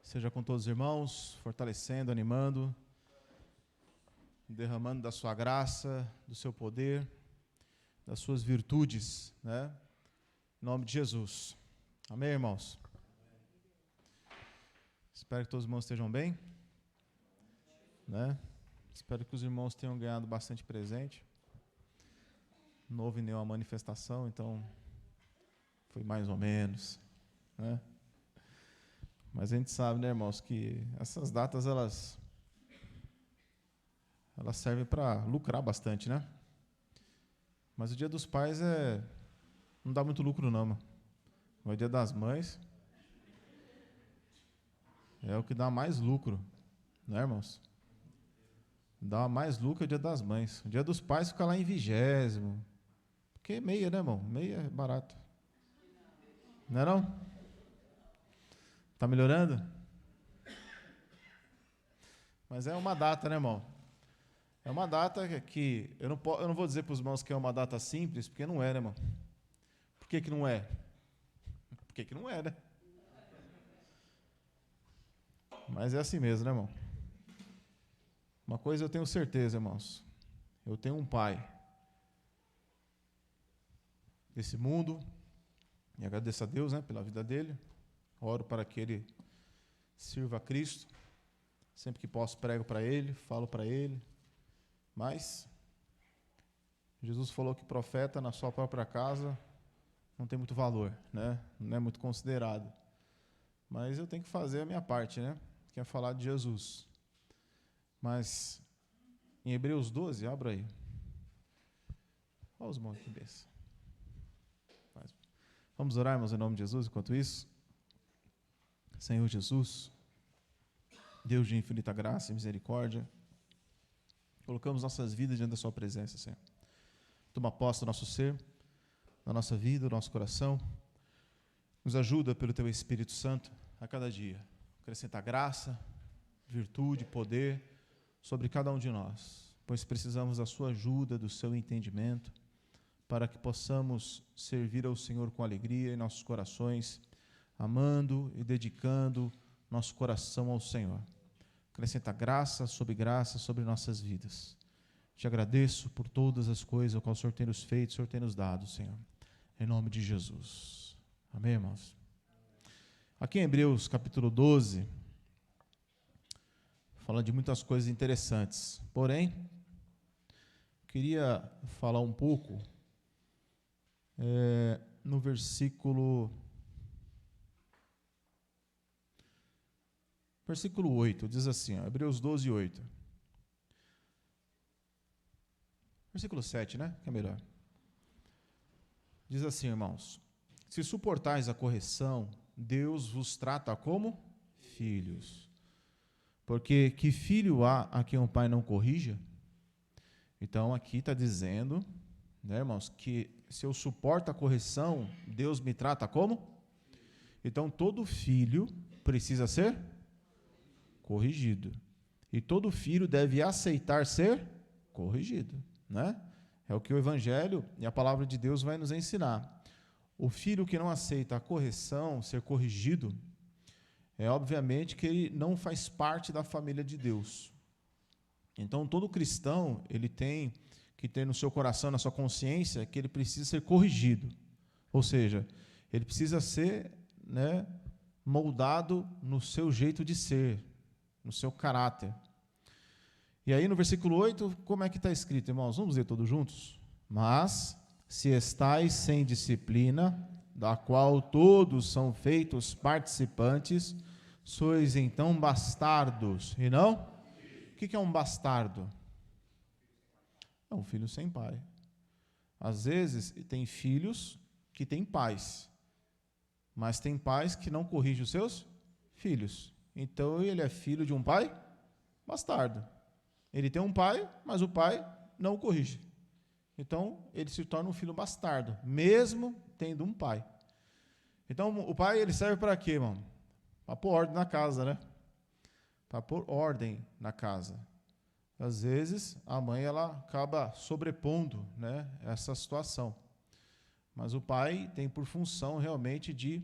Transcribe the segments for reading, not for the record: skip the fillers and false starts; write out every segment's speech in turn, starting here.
Seja com todos os irmãos, fortalecendo, animando, derramando da sua graça, do seu poder, das suas virtudes, né? Em nome de Jesus. Amém, irmãos? Espero que todos os irmãos estejam bem, né? Espero que os irmãos tenham ganhado bastante presente. Não houve nenhuma manifestação, então foi mais ou menos, né? Mas a gente sabe, né, irmãos, que essas datas, elas servem para lucrar bastante, né? Mas o Dia dos Pais não dá muito lucro, não, mano. O Dia das Mães é o que dá mais lucro, né, irmãos? Dá mais lucro o Dia das Mães. O Dia dos Pais fica lá em 20º. Porque é meia, né, irmão? Meia é barato. Não é não? Tá melhorando? Mas é uma data, né, irmão? É uma data que eu não vou dizer para os irmãos que é uma data simples, porque não é, né, irmão? Por que não é? Porque não é, né? Mas é assim mesmo, né, irmão? Uma coisa eu tenho certeza, irmãos. Eu tenho um pai desse mundo, e agradeço a Deus, né, pela vida dele. Oro para que ele sirva a Cristo. Sempre que posso, prego para ele, falo para ele. Mas Jesus falou que profeta na sua própria casa não tem muito valor, né? Não é muito considerado. Mas eu tenho que fazer a minha parte, né? Que é falar de Jesus. Mas em Hebreus 12, abra aí. Olha os irmãos que bênção. Vamos orar, irmãos, em nome de Jesus, enquanto isso. Senhor Jesus, Deus de infinita graça e misericórdia, colocamos nossas vidas diante da sua presença, Senhor. Toma posse do nosso ser, da nossa vida, do nosso coração. Nos ajuda pelo Teu Espírito Santo a cada dia. Acrescenta graça, virtude, poder sobre cada um de nós, pois precisamos da sua ajuda, do seu entendimento, para que possamos servir ao Senhor com alegria em nossos corações, amando e dedicando nosso coração ao Senhor. Acrescenta graça sobre nossas vidas. Te agradeço por todas as coisas que o Senhor tem nos feito, o Senhor tem nos dado, Senhor. Em nome de Jesus. Amém, irmãos? Aqui em Hebreus capítulo 12, fala de muitas coisas interessantes. Porém, queria falar um pouco no versículo 8, diz assim, ó, Hebreus 12, 8. Versículo 7, né? Que é melhor. Diz assim, irmãos: se suportais a correção, Deus vos trata como filhos. Porque que filho há a quem o pai não corrija? Então aqui está dizendo, né, irmãos, que se eu suporto a correção, Deus me trata como? Então todo filho precisa ser corrigido. E todo filho deve aceitar ser corrigido, né? É o que o Evangelho e a palavra de Deus vai nos ensinar. O filho que não aceita a correção, ser corrigido, obviamente que ele não faz parte da família de Deus. Então todo cristão, ele tem que ter no seu coração, na sua consciência, que ele precisa ser corrigido. Ou seja, ele precisa ser, né, moldado no seu jeito de ser, no seu caráter. E aí no versículo 8, como é que está escrito, irmãos? Vamos ler todos juntos? Mas, se estais sem disciplina, da qual todos são feitos participantes, sois então bastardos, e não? O que é um bastardo? É um filho sem pai. Às vezes, tem filhos que têm pais, mas tem pais que não corrigem os seus filhos. Então, ele é filho de um pai bastardo. Ele tem um pai, mas o pai não o corrige. Então, ele se torna um filho bastardo, mesmo tendo um pai. Então, o pai, ele serve para quê, irmão? Para pôr ordem na casa, né? Para pôr ordem na casa. Às vezes, a mãe, ela acaba sobrepondo, né, essa situação. Mas o pai tem por função, realmente, de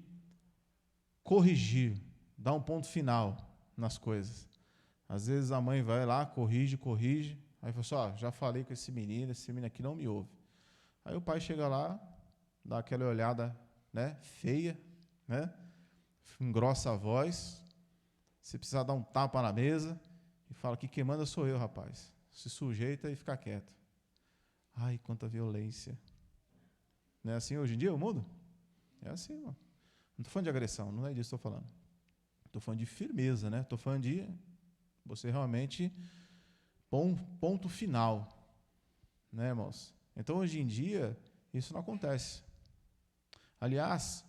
corrigir, dar um ponto final nas coisas. Às vezes a mãe vai lá, corrige, aí fala assim, ó, já falei com esse menino aqui não me ouve. Aí o pai chega lá, dá aquela olhada, né, feia, né, engrossa a voz, se precisar dar um tapa na mesa, e fala que quem manda sou eu, rapaz. Se sujeita e fica quieto. Ai, quanta violência. Não é assim hoje em dia o mundo? É assim, mano. Não estou falando de agressão, não é disso que estou falando. Estou falando de firmeza, né? Estou falando de você realmente pôr um ponto final, né, irmãos? Então, hoje em dia, isso não acontece. Aliás,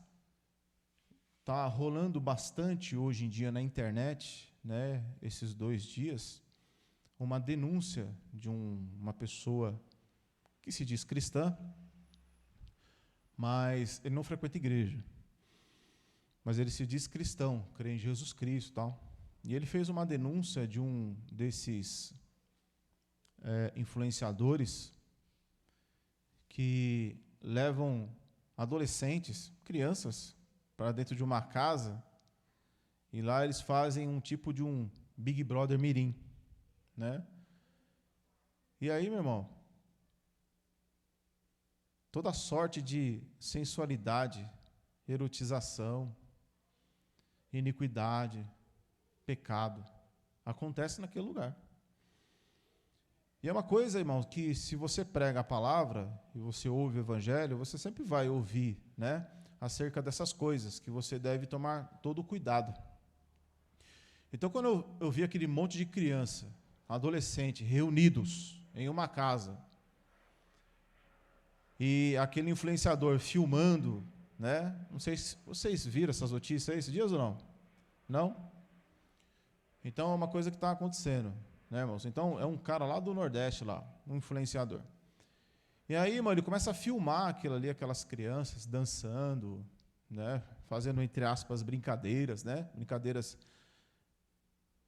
está rolando bastante hoje em dia na internet, né, esses 2 dias, uma denúncia de uma pessoa que se diz cristã, mas ele não frequenta igreja. Mas ele se diz cristão, crê em Jesus Cristo e tal. E ele fez uma denúncia de um desses influenciadores que levam adolescentes, crianças, para dentro de uma casa, e lá eles fazem um tipo de um Big Brother mirim, né? E aí, meu irmão, toda sorte de sensualidade, erotização, iniquidade, pecado, acontece naquele lugar. E é uma coisa, irmão, que se você prega a palavra e você ouve o evangelho, você sempre vai ouvir, né, acerca dessas coisas, que você deve tomar todo o cuidado. Então, quando eu vi aquele monte de criança, adolescente, reunidos em uma casa, e aquele influenciador filmando, né, não sei se vocês viram essas notícias aí esses dias ou não? Não? Então, é uma coisa que está acontecendo, né, irmãos? Então, é um cara lá do Nordeste, lá, um influenciador. E aí, mano, ele começa a filmar aquilo ali, aquelas crianças dançando, né, fazendo, entre aspas, brincadeiras, né, brincadeiras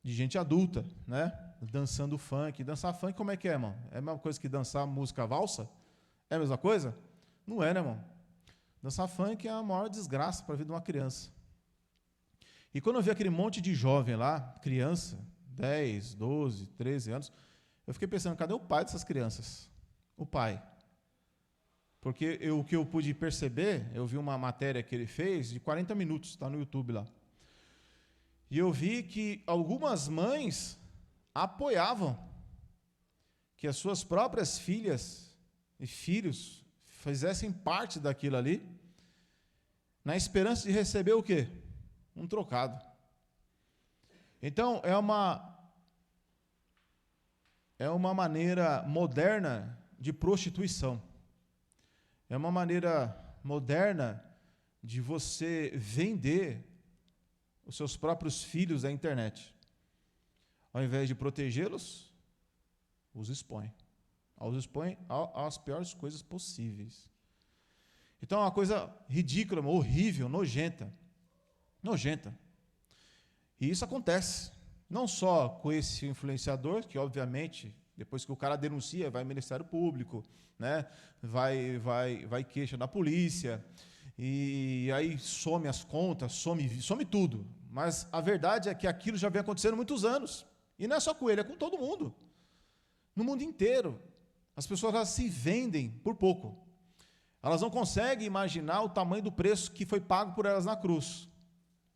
de gente adulta, né, dançando funk. Dançar funk, como é que é, irmão? É a mesma coisa que dançar música valsa? É a mesma coisa? Não é, né, irmão? Dançar funk é a maior desgraça para a vida de uma criança. E quando eu vi aquele monte de jovem lá, criança, 10, 12, 13 anos, eu fiquei pensando, cadê o pai dessas crianças? O pai. Porque o que eu pude perceber, eu vi uma matéria que ele fez de 40 minutos, está no YouTube lá. E eu vi que algumas mães apoiavam que as suas próprias filhas e filhos fizessem parte daquilo ali, na esperança de receber o quê? Um trocado. Então, é uma maneira moderna de prostituição. É uma maneira moderna de você vender os seus próprios filhos à internet. Ao invés de protegê-los, os expõe. Os expõe às piores coisas possíveis. Então, é uma coisa ridícula, horrível, nojenta. Nojenta. E isso acontece. Não só com esse influenciador, que obviamente, depois que o cara denuncia, vai ao Ministério Público, né? vai queixa da polícia, e aí some as contas, some tudo. Mas a verdade é que aquilo já vem acontecendo há muitos anos. E não é só com ele, é com todo mundo. No mundo inteiro. As pessoas elas se vendem por pouco. Elas não conseguem imaginar o tamanho do preço que foi pago por elas na cruz.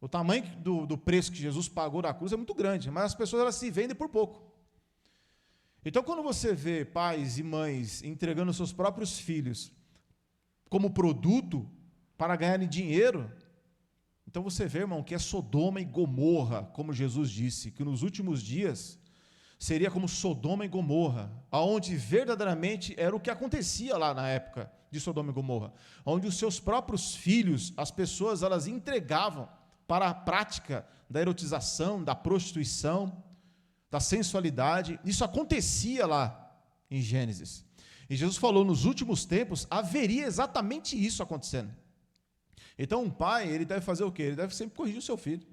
O tamanho do preço que Jesus pagou na cruz é muito grande, mas as pessoas elas se vendem por pouco. Então, quando você vê pais e mães entregando seus próprios filhos como produto para ganharem dinheiro, então você vê, irmão, que é Sodoma e Gomorra, como Jesus disse, que nos últimos dias seria como Sodoma e Gomorra, aonde verdadeiramente era o que acontecia lá na época de Sodoma e Gomorra, onde os seus próprios filhos, as pessoas, elas entregavam para a prática da erotização, da prostituição, da sensualidade. Isso acontecia lá em Gênesis. E Jesus falou, nos últimos tempos, haveria exatamente isso acontecendo. Então, um pai, ele deve fazer o quê? Ele deve sempre corrigir o seu filho.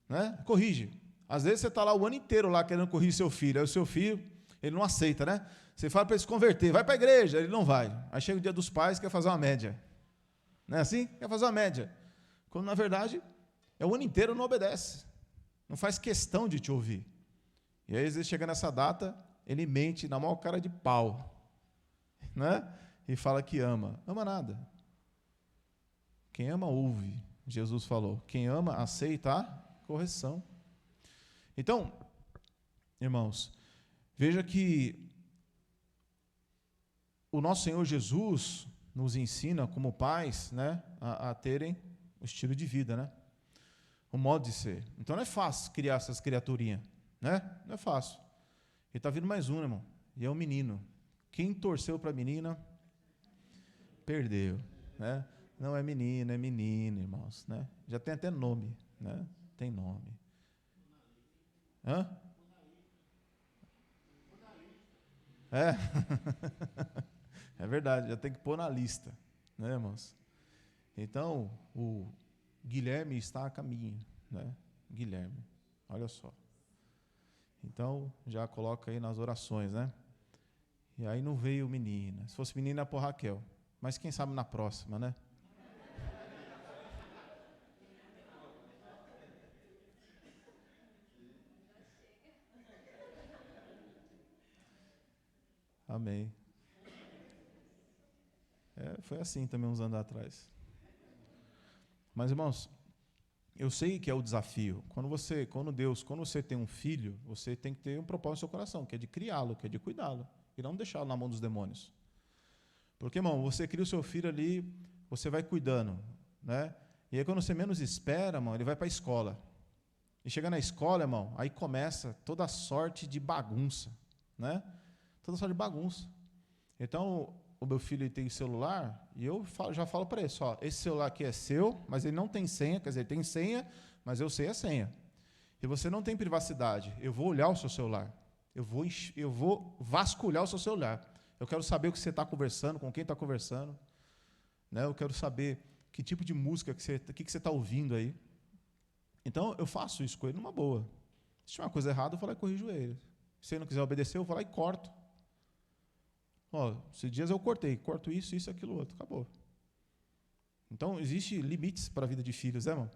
Né? Corrige. Às vezes você está lá o ano inteiro lá querendo corrigir seu filho, aí o seu filho, ele não aceita, né? Você fala para ele se converter, vai para a igreja, ele não vai. Aí chega o dia dos pais, quer fazer uma média. Não é assim? Quer fazer uma média. Quando, na verdade, o ano inteiro não obedece, não faz questão de te ouvir. E aí, às vezes, chega nessa data, ele mente na maior cara de pau, né? E fala que ama. Ama nada. Quem ama, ouve, Jesus falou. Quem ama, aceita a correção. Então, irmãos, veja que o nosso Senhor Jesus nos ensina, como pais, né, a terem o estilo de vida, né? O modo de ser. Então, não é fácil criar essas criaturinhas, né? Não é fácil. E está vindo mais um, né, irmão? E é um menino. Quem torceu para a menina, perdeu, né? Não é menina, é menino, irmãos, né? Já tem até nome, né? Tem nome. Hã? É. É verdade, já tem que pôr na lista, né, irmãos? Então, o Guilherme está a caminho, né? Guilherme, olha só. Então, já coloca aí nas orações, né? E aí não veio menina. Se fosse menina, era por Raquel. Mas quem sabe na próxima, né? Amém. Foi assim também uns anos atrás. Mas, irmãos, eu sei que é o desafio. Quando você tem um filho, você tem que ter um propósito no seu coração, que é de criá-lo, que é de cuidá-lo, e não deixá-lo na mão dos demônios. Porque, irmão, você cria o seu filho ali, você vai cuidando, né? E aí, quando você menos espera, irmão, ele vai para a escola. E chega na escola, irmão, aí começa toda a sorte de bagunça, né? Toda sorte de bagunça. Então, o meu filho tem celular, e eu já falo para ele, ó, esse celular aqui é seu, mas ele não tem senha, quer dizer, ele tem senha, mas eu sei a senha. E você não tem privacidade, eu vou olhar o seu celular, eu vou vasculhar o seu celular. Eu quero saber o que você está conversando, com quem está conversando, né? Eu quero saber que tipo de música que você está ouvindo aí. Então, eu faço isso com ele numa boa. Se tiver uma coisa errada, eu vou lá e corrijo ele. Se ele não quiser obedecer, eu vou lá e corto. Ó, esses dias eu corto isso, aquilo, outro, acabou. Então, existem limites para a vida de filhos, né, irmão?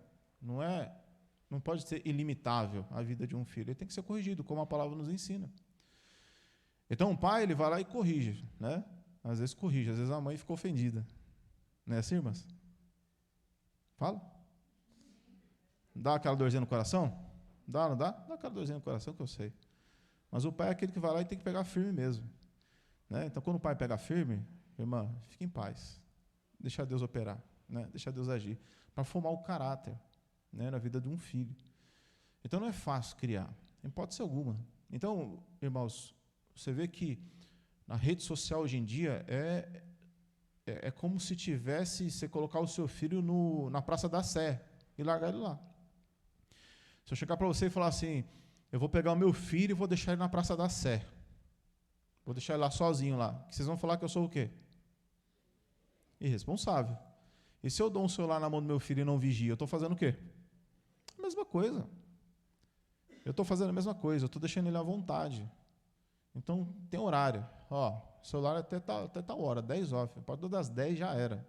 Não pode ser ilimitável a vida de um filho. Ele tem que ser corrigido, como a palavra nos ensina. Então, o pai, ele vai lá e corrige, né? Às vezes corrige, às vezes a mãe fica ofendida. Não é assim, irmãs? Fala. Dá aquela dorzinha no coração? Dá, não dá? Dá aquela dorzinha no coração que eu sei. Mas o pai é aquele que vai lá e tem que pegar firme mesmo. Né? Então, quando o pai pega firme, irmã, fique em paz. Deixa Deus operar, né? Deixa Deus agir. Para formar o caráter, né, na vida de um filho. Então, não é fácil criar, em hipótese alguma. Então, irmãos, você vê que na rede social hoje em dia é como se você colocar o seu filho na Praça da Sé e largar ele lá. Se eu chegar para você e falar assim, eu vou pegar o meu filho e vou deixar ele na Praça da Sé. Vou deixar ele lá sozinho lá. Que vocês vão falar que eu sou o quê? Irresponsável. E se eu dou um celular na mão do meu filho e não vigia, eu estou fazendo o quê? A mesma coisa. Eu estou fazendo a mesma coisa, eu estou deixando ele à vontade. Então, tem horário. Ó, o celular até tal hora, 10 off. A partir das 10 já era.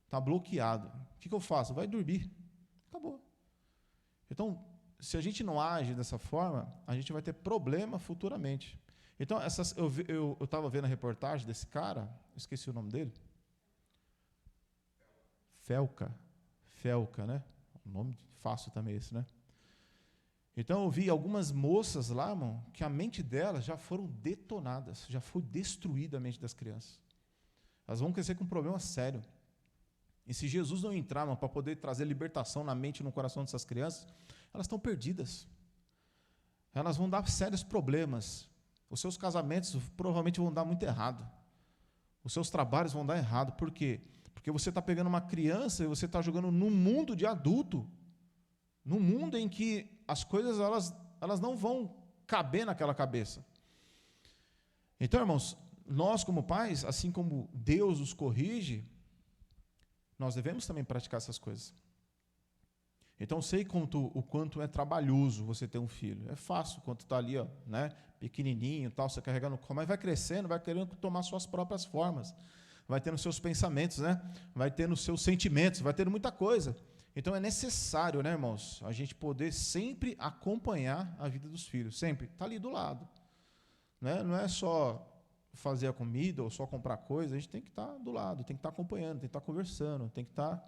Está bloqueado. O que eu faço? Vai dormir. Acabou. Então, se a gente não age dessa forma, a gente vai ter problema futuramente. Então, eu estava vendo a reportagem desse cara, esqueci o nome dele. Felca, né? Um nome fácil também esse, né? Então, eu vi algumas moças lá, irmão, que a mente delas já foram detonadas, já foi destruída a mente das crianças. Elas vão crescer com um problema sério. E se Jesus não entrar, irmão, para poder trazer libertação na mente e no coração dessas crianças, elas estão perdidas. Elas vão dar sérios problemas. Os seus casamentos provavelmente vão dar muito errado. Os seus trabalhos vão dar errado. Por quê? Porque você está pegando uma criança e você está jogando num mundo de adulto. Num mundo em que as coisas elas não vão caber naquela cabeça. Então, irmãos, nós como pais, assim como Deus os corrige, nós devemos também praticar essas coisas. Então, sei o quanto é trabalhoso você ter um filho. É fácil, quando está ali, ó, né, pequenininho, tal, você carregando o colo, mas vai crescendo, vai querendo tomar suas próprias formas. Vai tendo seus pensamentos, né? Vai tendo seus sentimentos, vai tendo muita coisa. Então é necessário, né, irmãos, a gente poder sempre acompanhar a vida dos filhos, sempre, está ali do lado. Né? Não é só fazer a comida ou só comprar coisa, a gente tem que estar do lado, tem que estar acompanhando, tem que estar conversando, tem que estar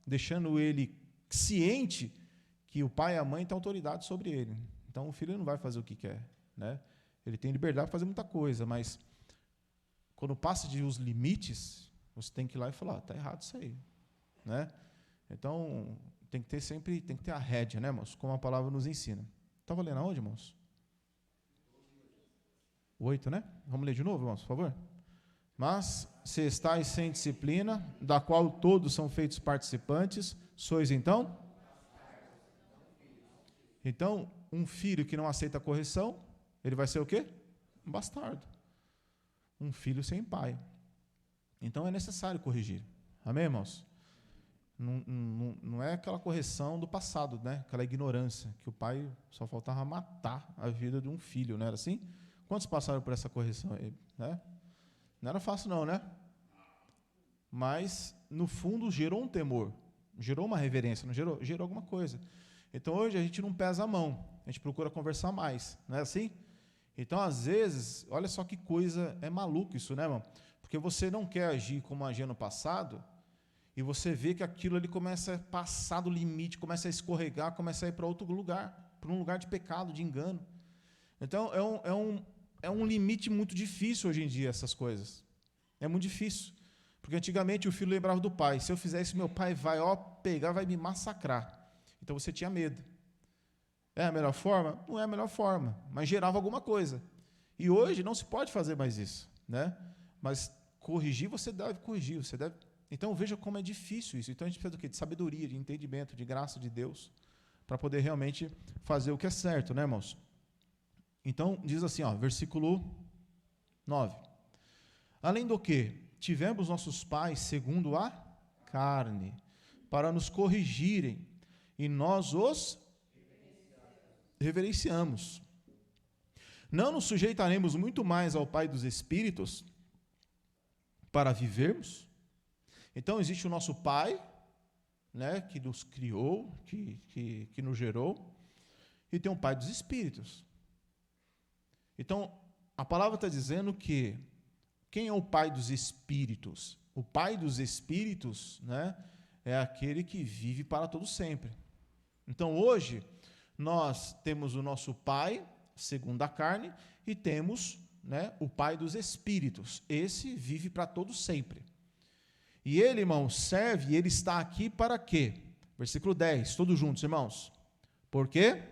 deixando ele ciente que o pai e a mãe têm autoridade sobre ele. Então o filho não vai fazer o que quer. Né? Ele tem liberdade para fazer muita coisa, mas quando passa os limites, você tem que ir lá e falar, está errado isso aí. Né? Então, tem que ter sempre, tem que ter a rédea, né, irmãos? Como a palavra nos ensina. Estava lendo aonde, irmãos? 8, né? Vamos ler de novo, irmãos, por favor? Mas, se estáis sem disciplina, da qual todos são feitos participantes, sois então? Então, um filho que não aceita a correção, ele vai ser o quê? Um bastardo. Um filho sem pai. Então, é necessário corrigir. Amém, irmãos? Não é aquela correção do passado, né? Aquela ignorância, que o pai só faltava matar a vida de um filho, não era assim? Quantos passaram por essa correção aí? Né? Não era fácil não, né? Mas, no fundo, gerou um temor, gerou uma reverência, não gerou? Gerou alguma coisa. Então, hoje, a gente não pesa a mão, a gente procura conversar mais, não é assim? Então, às vezes, olha só que coisa, é maluco isso, né, irmão? Porque você não quer agir como agia no passado, e você vê que aquilo ali começa a passar do limite, começa a escorregar, começa a ir para outro lugar, para um lugar de pecado, de engano. Então, é um limite muito difícil hoje em dia, essas coisas. É muito difícil. Porque antigamente o filho lembrava do pai. Se eu fizer isso, meu pai vai pegar, vai me massacrar. Então você tinha medo. É a melhor forma? Não é a melhor forma, mas gerava alguma coisa. E hoje não se pode fazer mais isso. Né? Mas corrigir, você deve corrigir, você deve... Então, veja como é difícil isso. Então, a gente precisa do quê? De sabedoria, de entendimento, de graça de Deus, para poder realmente fazer o que é certo, né, irmãos? Então, diz assim, ó, versículo 9. Além do que, tivemos nossos pais segundo a carne, para nos corrigirem, e nós os reverenciamos. Não nos sujeitaremos muito mais ao Pai dos Espíritos para vivermos? Então, existe o nosso Pai, né, que nos criou, que nos gerou, e tem o Pai dos Espíritos. Então, a palavra está dizendo que quem é o Pai dos Espíritos? O Pai dos Espíritos, né, é aquele que vive para todo sempre. Então, hoje, nós temos o nosso Pai, segundo a carne, e temos, né, o Pai dos Espíritos. Esse vive para todo sempre. E ele, irmãos, serve, e ele está aqui para quê? Versículo 10, todos juntos, irmãos. Por quê?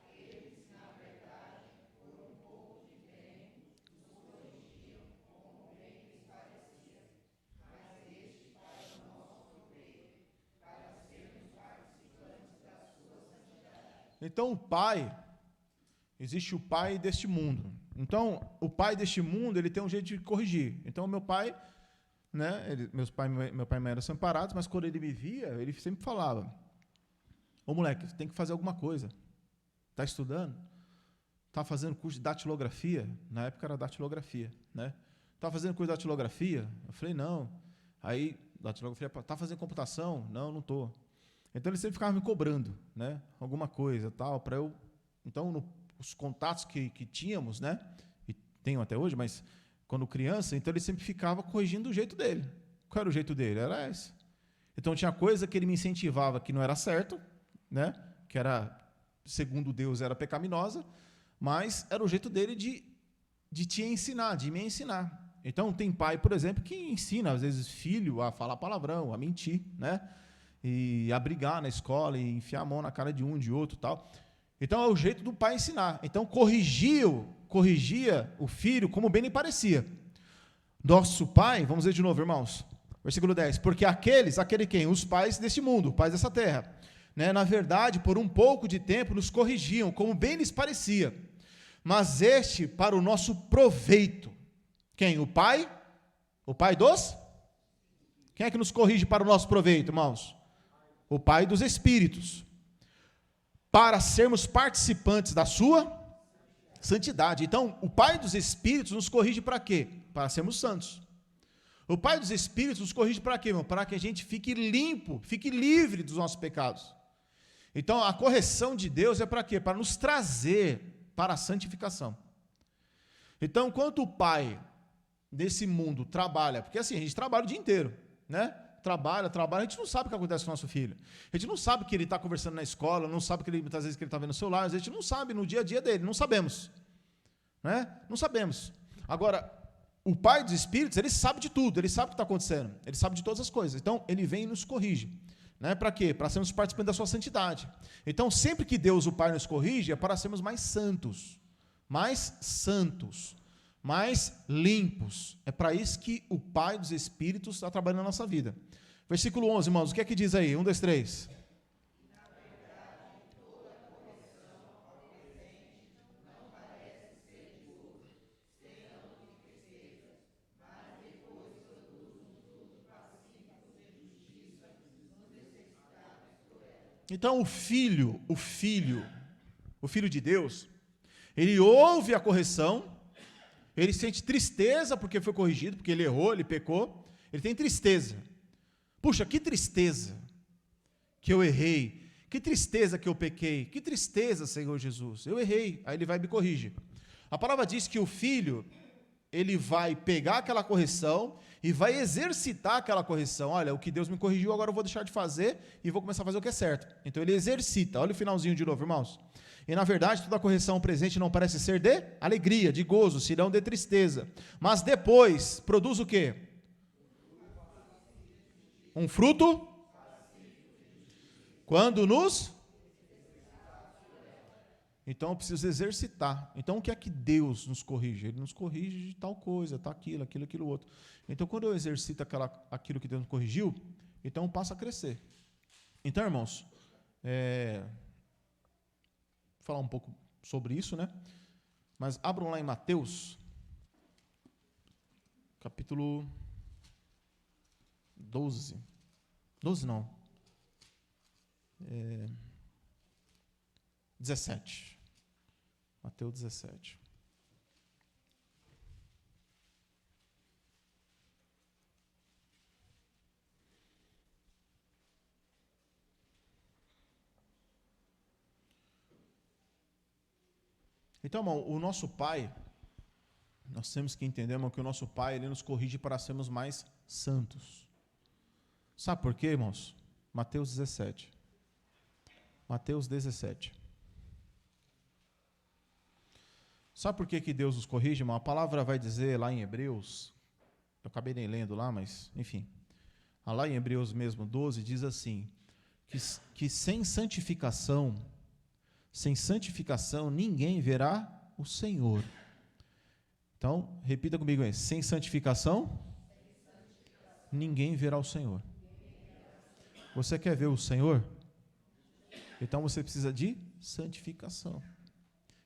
Aqueles, na verdade, por um pouco de tempo, nos corrigiam como bem lhes parecia, mas este para o nosso proveito, para sermos participantes da sua santidade. Então, o Pai, existe o Pai deste mundo. Então, o Pai deste mundo, ele tem um jeito de corrigir. Então, meu pai... Né? Meu pai e mãe eram separados, mas quando ele me via, ele sempre falava: ô moleque, você tem que fazer alguma coisa. Está estudando? Está fazendo curso de datilografia? Na época era datilografia. Né? Está fazendo curso de datilografia? Eu falei, não. Aí, datilografia, está fazendo computação? Não, não estou. Então ele sempre ficava me cobrando, né? Alguma coisa, tal, para eu. Então, os contatos que tínhamos, né? E tenho até hoje, mas quando criança, então ele sempre ficava corrigindo do jeito dele. Qual era o jeito dele? Era esse. Então tinha coisa que ele me incentivava que não era certo, né? Que era, segundo Deus, era pecaminosa, mas era o jeito dele de te ensinar, de me ensinar. Então tem pai, por exemplo, que ensina, às vezes, filho a falar palavrão, a mentir, né? E a brigar na escola, e enfiar a mão na cara de um, de outro, tal. Então é o jeito do pai ensinar. Então corrigia o filho como bem lhe parecia. Nosso pai, vamos ver de novo, irmãos, versículo 10, porque aquele quem? Os pais deste mundo, pais dessa terra, né? Na verdade, por um pouco de tempo nos corrigiam, como bem lhes parecia, mas este para o nosso proveito. Quem? O pai? O pai dos? Quem é que nos corrige para o nosso proveito, irmãos? O Pai dos Espíritos. Para sermos participantes da sua santidade. Então, o Pai dos Espíritos nos corrige para quê? Para sermos santos. O Pai dos Espíritos nos corrige para quê, irmão? Para que a gente fique limpo, fique livre dos nossos pecados. Então, a correção de Deus é para quê? Para nos trazer para a santificação. Então, enquanto o Pai desse mundo trabalha, porque assim, a gente trabalha o dia inteiro, né? Trabalha, a gente não sabe o que acontece com o nosso filho. A gente não sabe que ele está conversando na escola, não sabe que ele, muitas vezes que ele está vendo o celular, a gente não sabe no dia a dia dele, não sabemos. Né? Não sabemos. Agora, o Pai dos Espíritos, ele sabe de tudo, ele sabe o que está acontecendo, ele sabe de todas as coisas. Então, ele vem e nos corrige. Né? Para quê? Para sermos participantes da sua santidade. Então, sempre que Deus, o Pai, nos corrige, é para sermos mais santos, mais limpos. É para isso que o Pai dos Espíritos está trabalhando na nossa vida. Versículo 11, irmãos, o que é que diz aí? 1, 2, 3. Então, o filho de Deus, ele ouve a correção, ele sente tristeza porque foi corrigido, porque ele errou, ele pecou, ele tem tristeza. Puxa, que tristeza que eu errei, que tristeza que eu pequei, que tristeza, Senhor Jesus, eu errei. Aí ele vai e me corrige. A palavra diz que o filho, ele vai pegar aquela correção e vai exercitar aquela correção. Olha, o que Deus me corrigiu, agora eu vou deixar de fazer e vou começar a fazer o que é certo. Então ele exercita. Olha o finalzinho de novo, irmãos. E na verdade, toda correção presente não parece ser de alegria, de gozo, senão de tristeza. Mas depois produz o quê? Um fruto? Quando nos... Então eu preciso exercitar. Então o que é que Deus nos corrige? Ele nos corrige de tal coisa, tá aquilo outro. Então quando eu exercito aquilo que Deus nos corrigiu, então eu passo a crescer. Então, irmãos, vou falar um pouco sobre isso, né? Mas abram lá em Mateus, capítulo 12. 12 não. 17. Mateus 17. Então, irmão, o nosso Pai, nós temos que entender, irmão, que o nosso Pai, ele nos corrige para sermos mais santos. Sabe por quê, irmãos? Mateus 17. Mateus 17. Sabe por que Deus nos corrige, irmão? A palavra vai dizer lá em Hebreus, eu acabei nem lendo lá, mas, enfim. Lá em Hebreus mesmo, 12, diz assim, que sem santificação, ninguém verá o Senhor. Então, repita comigo aí, sem santificação, ninguém verá o Senhor. Você quer ver o Senhor? Então você precisa de santificação.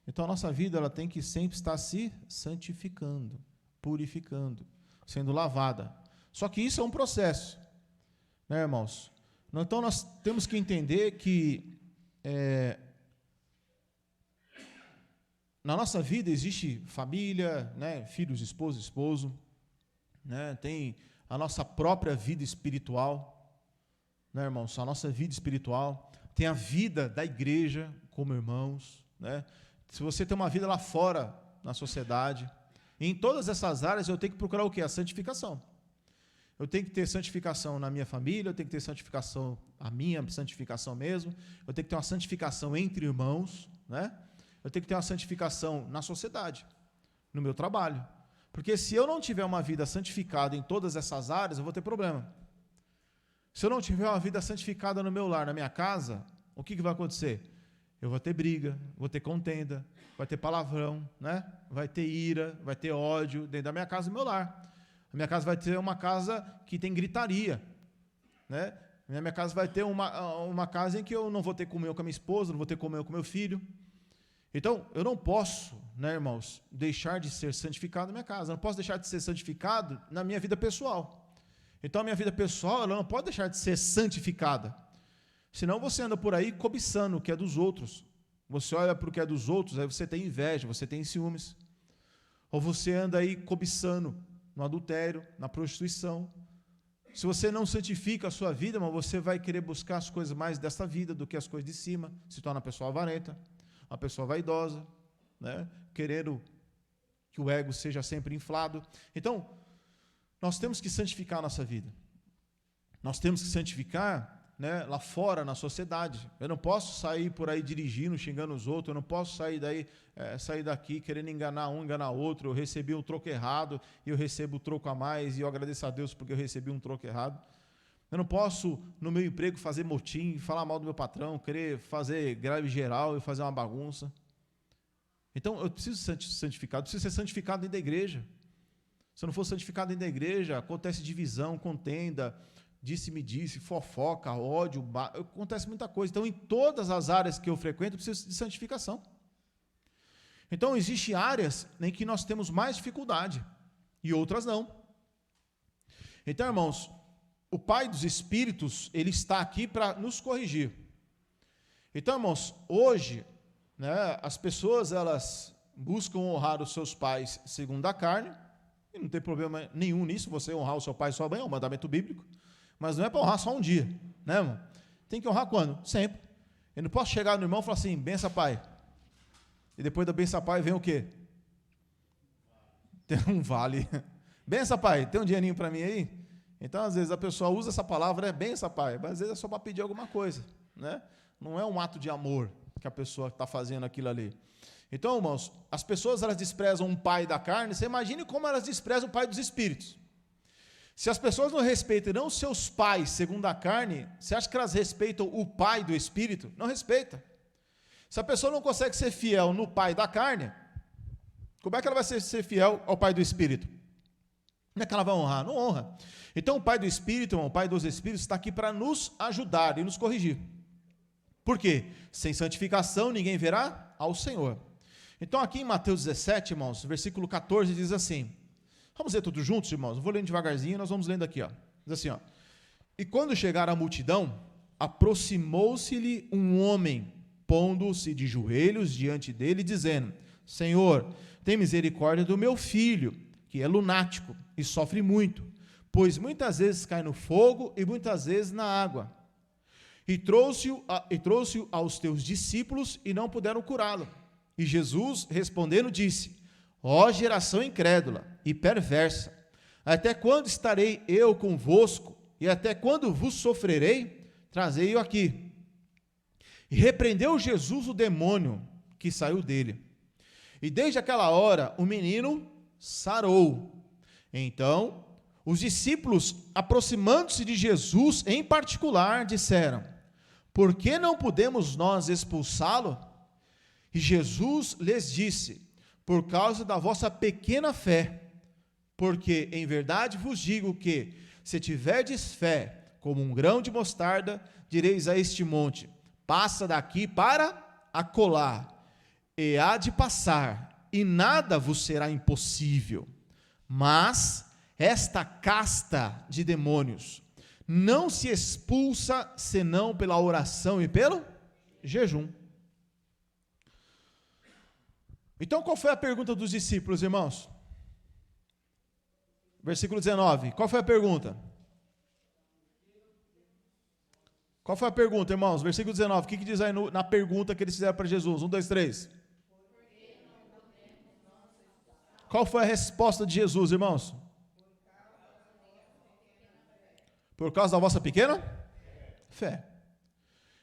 Então a nossa vida ela tem que sempre estar se santificando, purificando, sendo lavada. Só que isso é um processo, né, irmãos? Então nós temos que entender que na nossa vida existe família, né, filhos, esposo, né, tem a nossa própria vida espiritual, né, irmãos? A nossa vida espiritual, tem a vida da igreja como irmãos, né? Se você tem uma vida lá fora, na sociedade, em todas essas áreas eu tenho que procurar o quê? A santificação. Eu tenho que ter santificação na minha família, eu tenho que ter santificação, a minha santificação mesmo, eu tenho que ter uma santificação entre irmãos, né? Eu tenho que ter uma santificação na sociedade, no meu trabalho. Porque se eu não tiver uma vida santificada em todas essas áreas, eu vou ter problema. Se eu não tiver uma vida santificada no meu lar, na minha casa, o que vai acontecer? Eu vou ter briga, vou ter contenda, vai ter palavrão, né? Vai ter ira, vai ter ódio dentro da minha casa e do meu lar. A minha casa vai ter uma casa que tem gritaria, né? A minha casa vai ter uma casa em que eu não vou ter comunhão com a minha esposa, não vou ter comunhão com meu filho. Então, eu não posso, né, irmãos, deixar de ser santificado na minha casa. Eu não posso deixar de ser santificado na minha vida pessoal. Então, a minha vida pessoal, ela não pode deixar de ser santificada. Senão você anda por aí cobiçando o que é dos outros. Você olha para o que é dos outros, aí você tem inveja, você tem ciúmes. Ou você anda aí cobiçando no adultério, na prostituição. Se você não santifica a sua vida, irmão, você vai querer buscar as coisas mais desta vida do que as coisas de cima, se torna uma pessoa avarenta, uma pessoa vaidosa, né? Querendo que o ego seja sempre inflado. Então, nós temos que santificar a nossa vida. Nós temos que santificar, né, lá fora, na sociedade. Eu não posso sair por aí dirigindo, xingando os outros, eu não posso sair daqui querendo enganar um, enganar outro. Eu recebi um troco errado e eu recebo um troco a mais e eu agradeço a Deus porque eu recebi um troco errado. Eu não posso, no meu emprego, fazer motim, falar mal do meu patrão, querer fazer greve geral e fazer uma bagunça. Então, eu preciso ser santificado, eu preciso ser santificado dentro da igreja. Se eu não for santificado dentro da igreja, acontece divisão, contenda, disse-me-disse, fofoca, ódio, acontece muita coisa. Então, em todas as áreas que eu frequento, eu preciso de santificação. Então, existem áreas em que nós temos mais dificuldade e outras não. Então, irmãos, o Pai dos Espíritos, ele está aqui para nos corrigir. Então, irmãos, hoje, né, as pessoas, elas buscam honrar os seus pais segundo a carne, e não tem problema nenhum nisso, você honrar o seu pai e sua mãe, é um mandamento bíblico, mas não é para honrar só um dia, né, irmão? Tem que honrar quando? Sempre. Eu não posso chegar no irmão e falar assim, benção pai, e depois da benção pai vem o quê? Tem um vale. Benção pai, tem um dinheirinho para mim aí? Então, às vezes, a pessoa usa essa palavra, benção pai, mas às vezes é só para pedir alguma coisa, né? Não é um ato de amor que a pessoa está fazendo aquilo ali. Então, irmãos, as pessoas, elas desprezam um pai da carne, você imagine como elas desprezam o pai dos espíritos. Se as pessoas não respeitam não seus pais segundo a carne, você acha que elas respeitam o pai do espírito? Não respeita. Se a pessoa não consegue ser fiel no pai da carne, como é que ela vai ser fiel ao pai do espírito? Como é que ela vai honrar? Não honra. Então, o pai do espírito, irmão, o pai dos espíritos, está aqui para nos ajudar e nos corrigir. Por quê? Sem santificação ninguém verá ao Senhor. Então, aqui em Mateus 17, irmãos, versículo 14, diz assim, vamos ler tudo juntos, irmãos? Eu vou lendo devagarzinho, nós vamos lendo aqui, ó. Diz assim, ó, e quando chegar a multidão, aproximou-se-lhe um homem, pondo-se de joelhos diante dele, dizendo, Senhor, tem misericórdia do meu filho, que é lunático e sofre muito, pois muitas vezes cai no fogo e muitas vezes na água. E trouxe-o aos teus discípulos e não puderam curá-lo. E Jesus, respondendo, disse, ó geração incrédula e perversa, até quando estarei eu convosco e até quando vos sofrerei? Trazei-o aqui. E repreendeu Jesus o demônio que saiu dele. E desde aquela hora o menino sarou. Então, os discípulos, aproximando-se de Jesus em particular, disseram, por que não podemos nós expulsá-lo? E Jesus lhes disse, por causa da vossa pequena fé, porque em verdade vos digo que, se tiverdes fé como um grão de mostarda, direis a este monte, passa daqui para acolá, e há de passar, e nada vos será impossível. Mas esta casta de demônios não se expulsa senão pela oração e pelo jejum. Então, qual foi a pergunta dos discípulos, irmãos? Versículo 19. Qual foi a pergunta? Qual foi a pergunta, irmãos? Versículo 19. O que diz aí na pergunta que eles fizeram para Jesus? 1, 2, 3. Qual foi a resposta de Jesus, irmãos? Por causa da vossa pequena fé.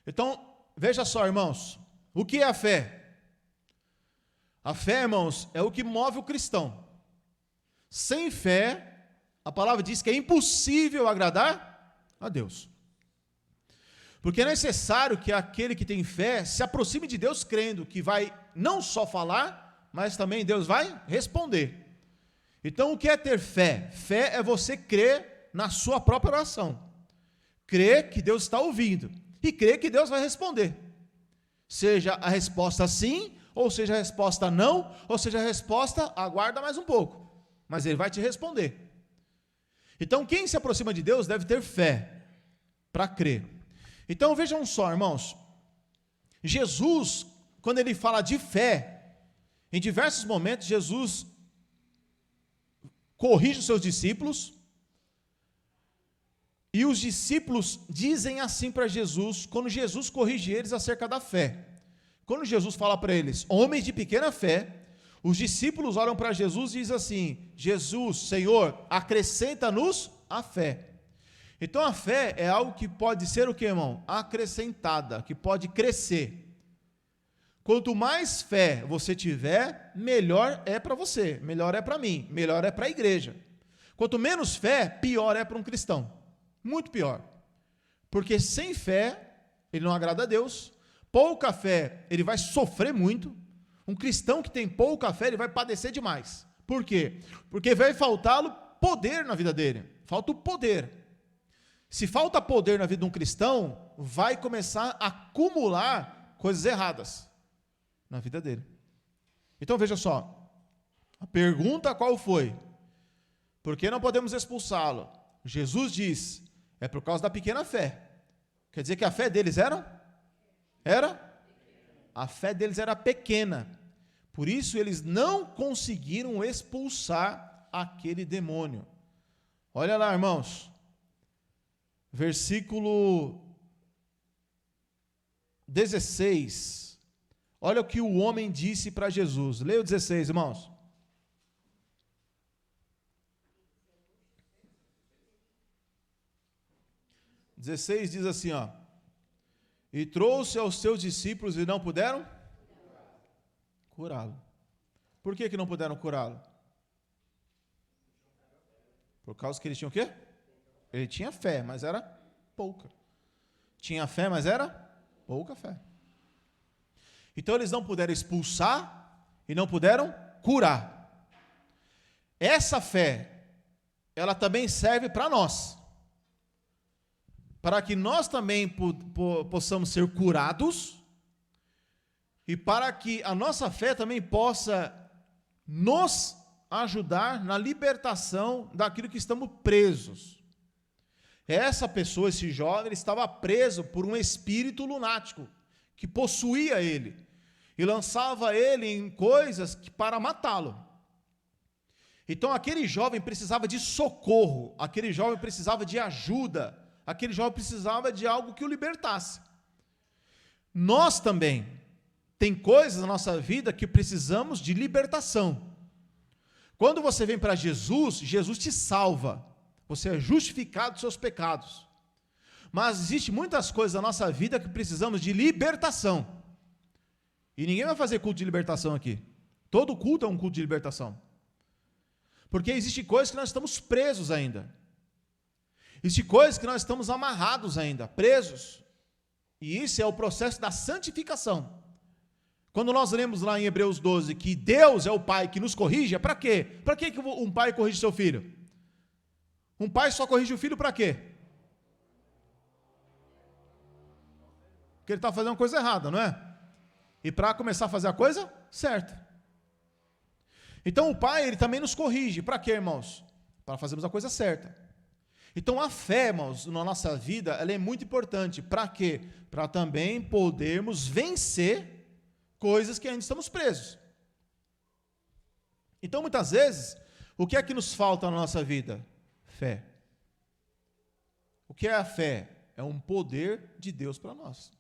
Então, veja só, irmãos, o que é a fé? A fé, irmãos, é o que move o cristão. Sem fé, a palavra diz que é impossível agradar a Deus. Porque é necessário que aquele que tem fé se aproxime de Deus crendo que vai não só falar, mas também Deus vai responder. Então, o que é ter fé? Fé é você crer na sua própria oração. Crer que Deus está ouvindo. E crer que Deus vai responder. Seja a resposta sim, ou seja a resposta não, ou seja a resposta aguarda mais um pouco. Mas Ele vai te responder. Então, quem se aproxima de Deus deve ter fé para crer. Então, vejam só, irmãos. Jesus, quando Ele fala de fé, em diversos momentos, Jesus corrige os seus discípulos, e os discípulos dizem assim para Jesus, quando Jesus corrige eles acerca da fé. Quando Jesus fala para eles, homens de pequena fé, os discípulos olham para Jesus e dizem assim, Jesus, Senhor, acrescenta-nos a fé. Então a fé é algo que pode ser o que, irmão? Acrescentada, que pode crescer. Quanto mais fé você tiver, melhor é para você, melhor é para mim, melhor é para a igreja. Quanto menos fé, pior é para um cristão. Muito pior. Porque sem fé, ele não agrada a Deus. Pouca fé, ele vai sofrer muito. Um cristão que tem pouca fé, ele vai padecer demais. Por quê? Porque vai faltá-lo poder na vida dele. Falta o poder. Se falta poder na vida de um cristão, vai começar a acumular coisas erradas na vida dele. Então veja só, a pergunta qual foi? Por que não podemos expulsá-lo? Jesus diz, é por causa da pequena fé. Quer dizer que a fé deles era? A fé deles era pequena. Por isso eles não conseguiram expulsar aquele demônio. Olha lá, irmãos. Versículo 16. Olha o que o homem disse para Jesus. Leia o 16, irmãos. O 16 diz assim, ó. E trouxe aos seus discípulos e não puderam curá-lo. Por que não puderam curá-lo? Por causa que ele tinha o quê? Ele tinha fé, mas era pouca. Tinha fé, mas era pouca fé. Então eles não puderam expulsar e não puderam curar. Essa fé, ela também serve para nós. Para que nós também possamos ser curados e para que a nossa fé também possa nos ajudar na libertação daquilo que estamos presos. Essa pessoa, esse jovem, ele estava preso por um espírito lunático que possuía ele e lançava ele em coisas para matá-lo. Então aquele jovem precisava de socorro, aquele jovem precisava de ajuda, aquele jovem precisava de algo que o libertasse. Nós também, tem coisas na nossa vida que precisamos de libertação. Quando você vem para Jesus, Jesus te salva. Você é justificado dos seus pecados. Mas existe muitas coisas na nossa vida que precisamos de libertação. E ninguém vai fazer culto de libertação aqui. Todo culto é um culto de libertação. Porque existe coisas que nós estamos presos ainda. Existem coisas que nós estamos amarrados ainda, presos. E isso é o processo da santificação. Quando nós lemos lá em Hebreus 12 que Deus é o Pai que nos corrige, é para quê? Para que um pai corrige seu filho? Um pai só corrige o filho para quê? Porque ele está fazendo uma coisa errada, não é? E para começar a fazer a coisa certa. Então o pai, ele também nos corrige. Para quê, irmãos? Para fazermos a coisa certa. Então a fé, irmãos, na nossa vida, ela é muito importante. Para quê? Para também podermos vencer coisas que ainda estamos presos. Então muitas vezes, o que é que nos falta na nossa vida? Fé. O que é a fé? É um poder de Deus para nós.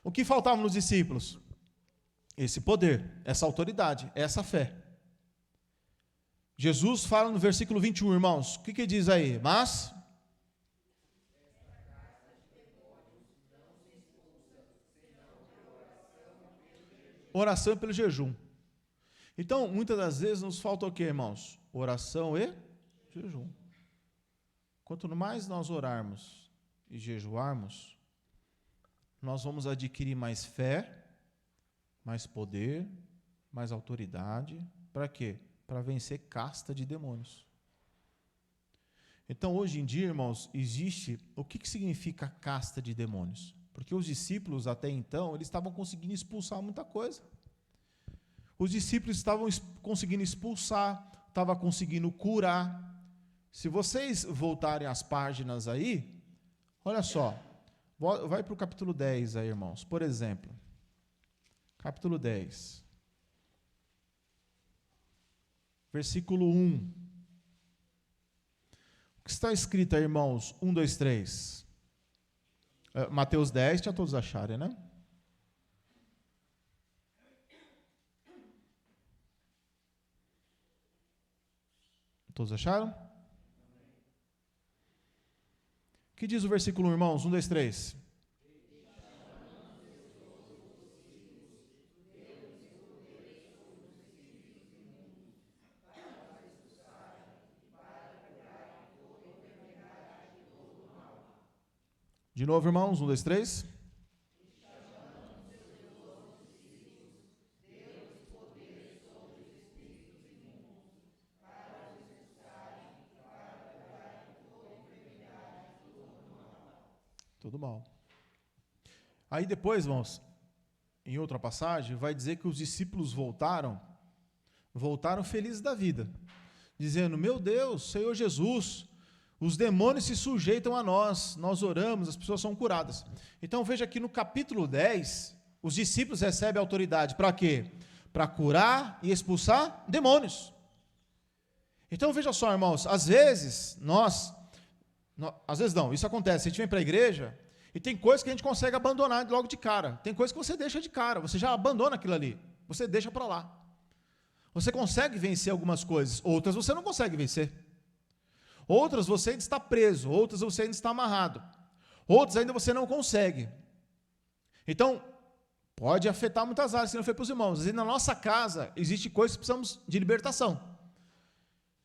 O que faltava nos discípulos? Esse poder, essa autoridade, essa fé. Jesus fala no versículo 21, irmãos, o que diz aí? Mas oração pelo jejum. Então, muitas das vezes nos falta o que, irmãos? Oração e jejum. Quanto mais nós orarmos e jejuarmos, nós vamos adquirir mais fé, mais poder, mais autoridade. Para quê? Para vencer casta de demônios. Então, hoje em dia, irmãos, existe... O que significa casta de demônios? Porque os discípulos, até então, eles estavam conseguindo expulsar muita coisa. Os discípulos estavam conseguindo expulsar, estavam conseguindo curar. Se vocês voltarem às páginas aí, olha só, vai para o capítulo 10 aí, irmãos. Por exemplo, capítulo 10. versículo 1. O que está escrito aí, irmãos? 1, 2, 3. Mateus 10, tinha todos acharem, né? Todos acharam? O que diz o versículo 1, irmãos? 1, 2, 3. De novo, irmãos, 1, 2, 3. Tudo mal. Aí depois, irmãos, em outra passagem, vai dizer que os discípulos voltaram felizes da vida, dizendo, meu Deus, Senhor Jesus, os demônios se sujeitam a nós oramos, as pessoas são curadas. Então veja que no capítulo 10, os discípulos recebem autoridade para quê? Para curar e expulsar demônios. Então veja só, irmãos, às vezes não, isso acontece, a gente vem para a igreja e tem coisas que a gente consegue abandonar logo de cara, tem coisas que você deixa de cara, você já abandona aquilo ali, você deixa para lá. Você consegue vencer algumas coisas, outras você não consegue vencer. Outras você ainda está preso, outras você ainda está amarrado, outras ainda você não consegue. Então, pode afetar muitas áreas, se não foi para os irmãos. Às vezes na nossa casa existe coisas que precisamos de libertação.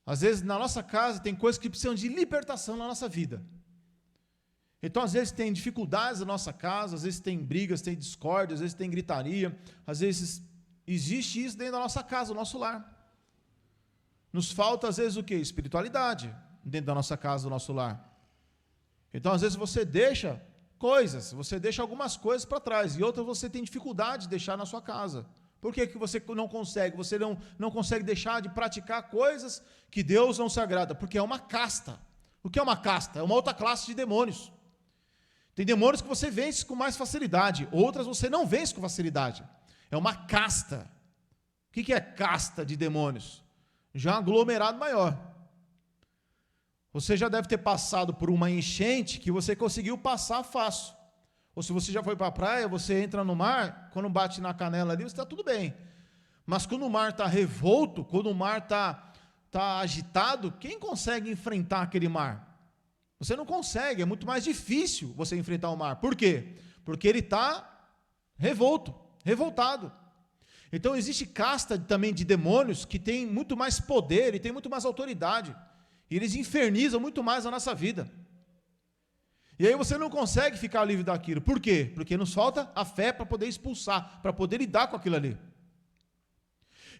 Às vezes na nossa casa tem coisas que precisam de libertação na nossa vida. Então às vezes tem dificuldades na nossa casa, às vezes tem brigas, tem discórdia, às vezes tem gritaria, às vezes existe isso dentro da nossa casa, do nosso lar. Nos falta às vezes o quê? Espiritualidade dentro da nossa casa, do nosso lar. Então, às vezes, você deixa coisas, você deixa algumas coisas para trás, e outras você tem dificuldade de deixar na sua casa. Por que você não consegue? Você não consegue deixar de praticar coisas que Deus não se agrada, porque é uma casta. O que é uma casta? É uma outra classe de demônios. Tem demônios que você vence com mais facilidade, outras você não vence com facilidade. É uma casta. O que é casta de demônios? Já um aglomerado maior. Você já deve ter passado por uma enchente que você conseguiu passar fácil. Ou se você já foi para a praia, você entra no mar, quando bate na canela ali, você está tudo bem. Mas quando o mar está revolto, quando o mar está agitado, quem consegue enfrentar aquele mar? Você não consegue, é muito mais difícil você enfrentar o mar. Por quê? Porque ele está revoltado. Então existe casta também de demônios que tem muito mais poder e tem muito mais autoridade. E eles infernizam muito mais a nossa vida. E aí você não consegue ficar livre daquilo. Por quê? Porque nos falta a fé para poder expulsar, para poder lidar com aquilo ali.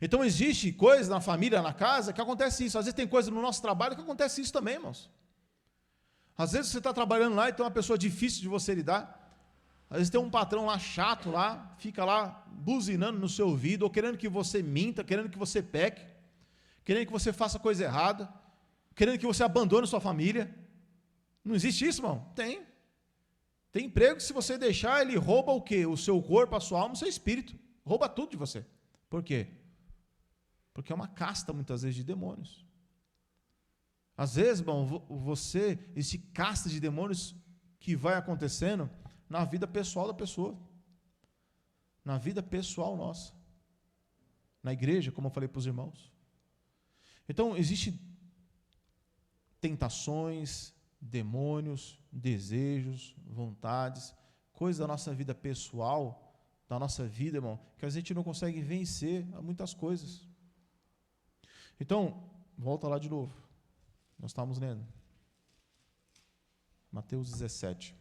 Então existe coisa na família, na casa, que acontece isso. Às vezes tem coisa no nosso trabalho que acontece isso também, irmãos. Às vezes você está trabalhando lá e tem uma pessoa difícil de você lidar. Às vezes tem um patrão lá chato lá, fica lá buzinando no seu ouvido, ou querendo que você minta, querendo que você peque, querendo que você faça coisa errada, querendo que você abandone sua família. Não existe isso, irmão? Tem. Tem emprego que se você deixar, ele rouba o quê? O seu corpo, a sua alma, o seu espírito. Rouba tudo de você. Por quê? Porque é uma casta, muitas vezes, de demônios. Às vezes, irmão, esse casta de demônios que vai acontecendo na vida pessoal da pessoa. Na vida pessoal nossa. Na igreja, como eu falei para os irmãos. Então, existe tentações, demônios, desejos, vontades, coisas da nossa vida pessoal, da nossa vida, irmão, que a gente não consegue vencer a muitas coisas. Então, volta lá de novo. Nós estávamos lendo. Mateus 17.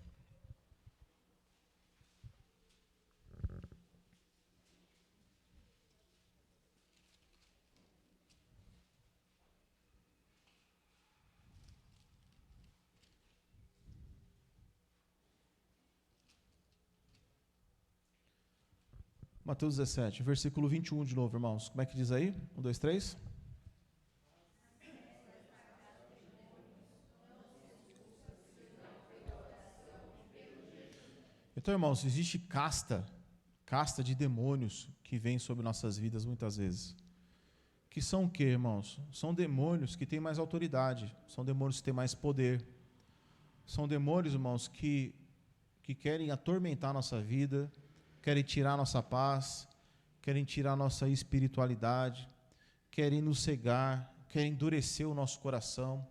Mateus 17, versículo 21 de novo, irmãos. Como é que diz aí? 1, 2, 3. Então, irmãos, existe casta de demônios que vem sobre nossas vidas muitas vezes. que são o quê, irmãos? São demônios que têm mais autoridade, são demônios que têm mais poder, são demônios, irmãos, que querem atormentar a nossa vida, querem tirar a nossa paz, querem tirar a nossa espiritualidade, querem nos cegar, querem endurecer o nosso coração.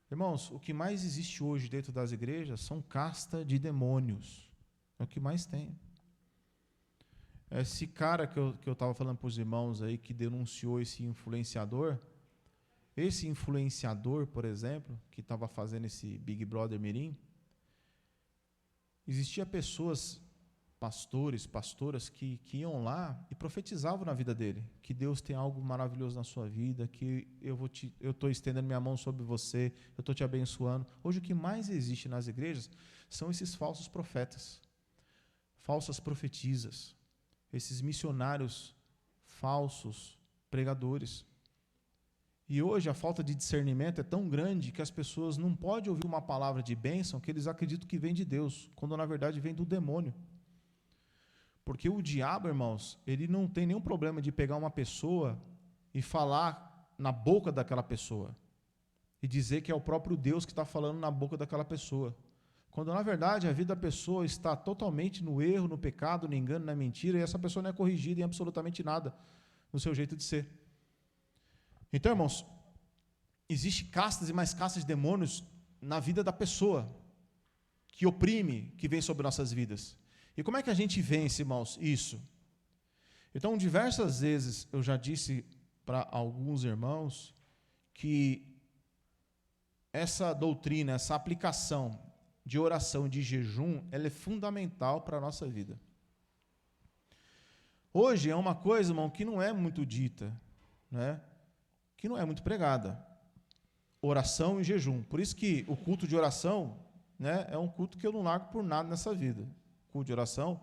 Irmãos, o que mais existe hoje dentro das igrejas são casta de demônios, é o que mais tem. Esse cara que eu estava falando para os irmãos aí, que denunciou esse influenciador, por exemplo, que estava fazendo esse Big Brother Mirim, existia pessoas, pastores, pastoras, que iam lá e profetizavam na vida dele, que Deus tem algo maravilhoso na sua vida, que eu estou estendendo minha mão sobre você, eu estou te abençoando. Hoje o que mais existe nas igrejas são esses falsos profetas, falsas profetisas, esses missionários falsos, pregadores. E hoje a falta de discernimento é tão grande que as pessoas não podem ouvir uma palavra de bênção que eles acreditam que vem de Deus, quando na verdade vem do demônio. Porque o diabo, irmãos, ele não tem nenhum problema de pegar uma pessoa e falar na boca daquela pessoa, e dizer que é o próprio Deus que está falando na boca daquela pessoa. Quando, na verdade, a vida da pessoa está totalmente no erro, no pecado, no engano, na mentira, e essa pessoa não é corrigida em absolutamente nada no seu jeito de ser. Então, irmãos, existe castas e mais castas de demônios na vida da pessoa, que oprime, que vem sobre nossas vidas. E como é que a gente vence, irmãos, isso? Então, diversas vezes eu já disse para alguns irmãos que essa doutrina, essa aplicação de oração e de jejum, ela é fundamental para a nossa vida. Hoje é uma coisa, irmão, que não é muito dita, né? Que não é muito pregada. Oração e jejum. Por isso que o culto de oração, né, é um culto que eu não largo por nada nessa vida. O culto de oração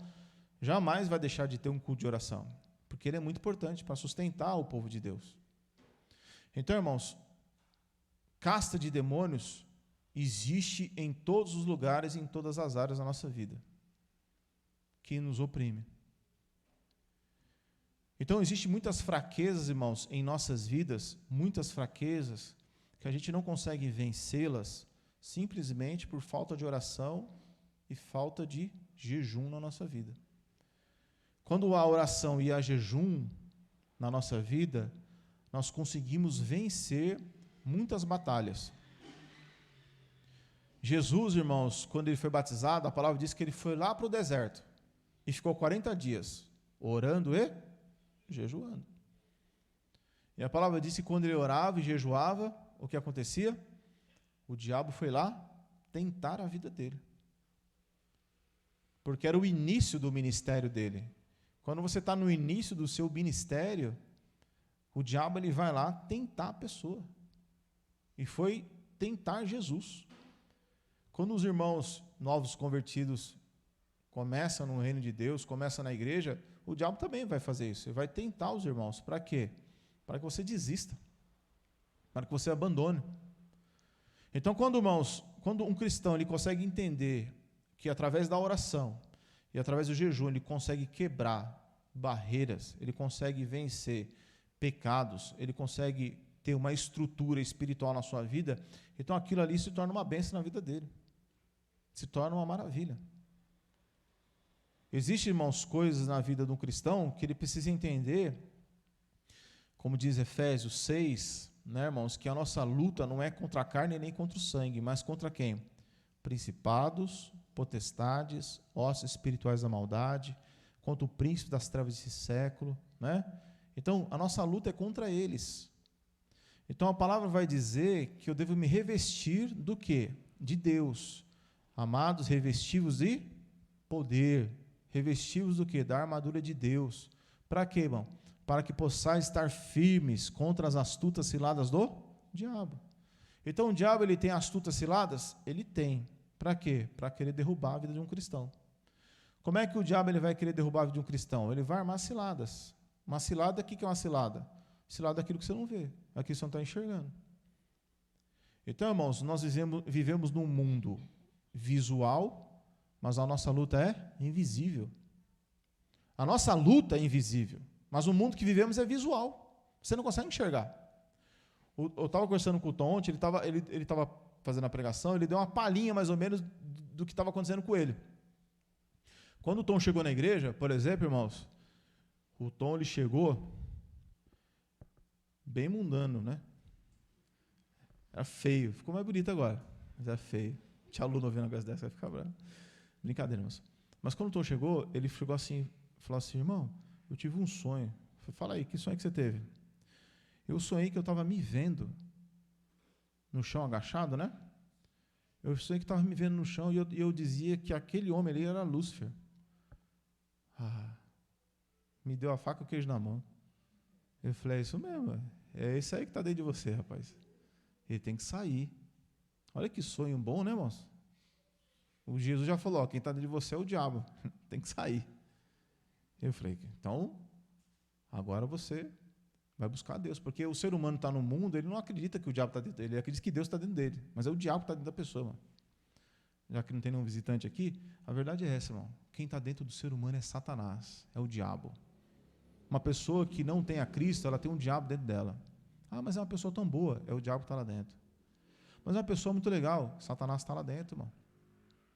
jamais vai deixar de ter um culto de oração, porque ele é muito importante para sustentar o povo de Deus. Então, irmãos, casta de demônios existe em todos os lugares e em todas as áreas da nossa vida, que nos oprime. Então, existem muitas fraquezas, irmãos, em nossas vidas, muitas fraquezas, que a gente não consegue vencê-las simplesmente por falta de oração e falta de jejum na nossa vida. Quando há oração e há jejum na nossa vida, nós conseguimos vencer muitas batalhas. Jesus, irmãos, quando ele foi batizado, a palavra diz que ele foi lá para o deserto e ficou 40 dias orando e jejuando. E a palavra diz que quando ele orava e jejuava, o que acontecia? O diabo foi lá tentar a vida dele. Porque era o início do ministério dele. Quando você está no início do seu ministério, o diabo ele vai lá tentar a pessoa. E foi tentar Jesus. Quando os irmãos novos convertidos começam no reino de Deus, começam na igreja, o diabo também vai fazer isso. Ele vai tentar os irmãos. Para quê? Para que você desista. Para que você abandone. Então, quando um cristão ele consegue entender que através da oração e através do jejum ele consegue quebrar barreiras, ele consegue vencer pecados, ele consegue ter uma estrutura espiritual na sua vida, então aquilo ali se torna uma bênção na vida dele. Se torna uma maravilha. Existem, irmãos, coisas na vida de um cristão que ele precisa entender, como diz Efésios 6, né, irmãos, que a nossa luta não é contra a carne nem contra o sangue, mas contra quem? Principados, potestades, hostes espirituais da maldade, contra o príncipe das trevas desse século, né? Então, a nossa luta é contra eles. Então, a palavra vai dizer que eu devo me revestir do quê? De Deus. Amados, revestivos de poder. Revestivos do quê? Da armadura de Deus. Para quê, irmão? Para que possais estar firmes contra as astutas ciladas do diabo. Então, o diabo ele tem astutas ciladas? Ele tem. Para quê? Para querer derrubar a vida de um cristão. Como é que o diabo ele vai querer derrubar a vida de um cristão? Ele vai armar ciladas. Uma cilada, o que é uma cilada? Cilada é aquilo que você não vê, aquilo que você não está enxergando. Então, irmãos, nós vivemos num mundo visual, mas a nossa luta é invisível. A nossa luta é invisível, mas o mundo que vivemos é visual. Você não consegue enxergar. Eu estava conversando com o Tom ontem, ele estava fazendo a pregação, ele deu uma palhinha mais ou menos do que estava acontecendo com ele. Quando o Tom chegou na igreja, por exemplo, irmãos, o Tom ele chegou bem mundano, né? Era feio, ficou mais bonito agora, mas era feio. Tinha aluno ouvindo uma coisa dessa, vai ficar bravo. Brincadeira, irmãos. Mas quando o Tom chegou, ele chegou assim, falou assim, irmão, eu tive um sonho. Eu falei, fala aí, que sonho que você teve? Eu sonhei que eu estava me vendo no chão agachado, né? Eu sonhei que estava me vendo no chão e eu dizia que aquele homem ali era Lúcifer. Me deu a faca e o queijo na mão. Eu falei, é isso mesmo, é isso aí que está dentro de você, rapaz. Ele tem que sair. Olha que sonho bom, né, irmãos? O Jesus já falou, ó, quem está dentro de você é o diabo, tem que sair. Eu falei, então, agora você vai buscar Deus, porque o ser humano está no mundo, ele não acredita que o diabo está dentro dele, ele acredita que Deus está dentro dele, mas é o diabo que está dentro da pessoa, irmão. Já que não tem nenhum visitante aqui, a verdade é essa, irmão. Quem está dentro do ser humano é Satanás, é o diabo. Uma pessoa que não tem a Cristo, ela tem um diabo dentro dela. Mas é uma pessoa tão boa, é o diabo que está lá dentro. Mas é uma pessoa muito legal, Satanás está lá dentro, irmão.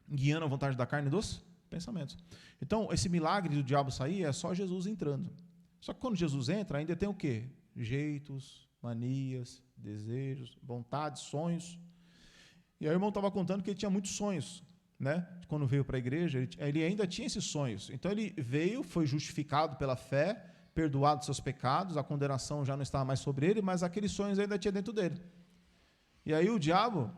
Guiando a vontade da carne e dos pensamentos. Então, esse milagre do diabo sair é só Jesus entrando. Só que quando Jesus entra, ainda tem o quê? Jeitos, manias, desejos, vontades, sonhos. E aí o irmão estava contando que ele tinha muitos sonhos, né? Quando veio para a igreja, ele ainda tinha esses sonhos. Então ele veio, foi justificado pela fé, perdoado dos seus pecados, a condenação já não estava mais sobre ele, mas aqueles sonhos ainda tinha dentro dele. E aí o diabo,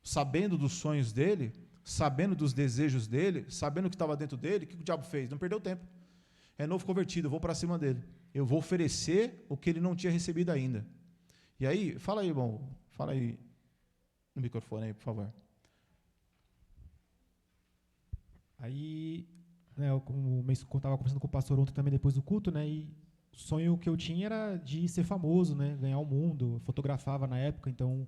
sabendo dos sonhos dele, sabendo dos desejos dele, sabendo o que estava dentro dele, o que o diabo fez? Não perdeu tempo. É novo convertido, eu vou para cima dele. Eu vou oferecer o que ele não tinha recebido ainda. E aí, fala aí, irmão, fala aí no microfone aí, por favor. Aí, né, eu estava conversando com o pastor ontem também depois do culto, né, e o sonho que eu tinha era de ser famoso, né, ganhar o mundo. Eu fotografava na época, então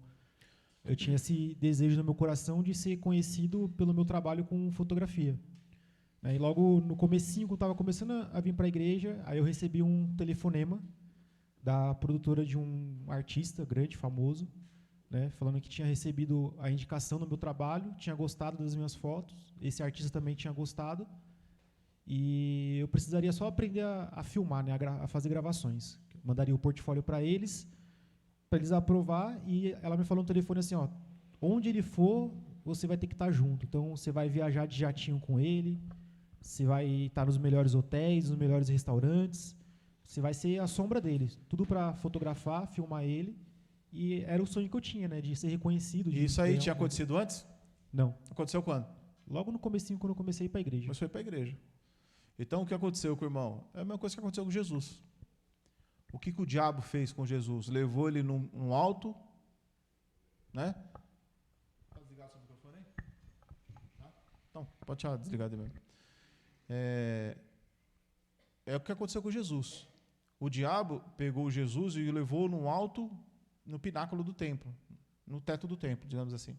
eu tinha esse desejo no meu coração de ser conhecido pelo meu trabalho com fotografia. E logo no comecinho, quando eu estava começando a vir para a igreja, aí eu recebi um telefonema da produtora de um artista grande, famoso, né, falando que tinha recebido a indicação no meu trabalho, tinha gostado das minhas fotos, esse artista também tinha gostado, e eu precisaria só aprender a filmar, né, a fazer gravações. Mandaria o portfólio para eles aprovar, e ela me falou no telefone assim, ó, onde ele for, você vai ter que estar junto. Então, você vai viajar de jatinho com ele, você vai estar nos melhores hotéis, nos melhores restaurantes, você vai ser a sombra dele. Tudo para fotografar, filmar ele. E era o sonho que eu tinha, né, de ser reconhecido. E isso aí tinha acontecido antes? Não. Aconteceu quando? Logo no comecinho, quando eu comecei a ir para a igreja. Mas foi para a igreja. Então, o que aconteceu com o irmão? É a mesma coisa que aconteceu com Jesus. O que o diabo fez com Jesus? Levou ele num alto, né? Pode desligar o seu microfone aí? Então, pode deixar desligado mesmo. É o que aconteceu com Jesus. O diabo pegou Jesus e o levou num alto, no pináculo do templo, no teto do templo, digamos assim.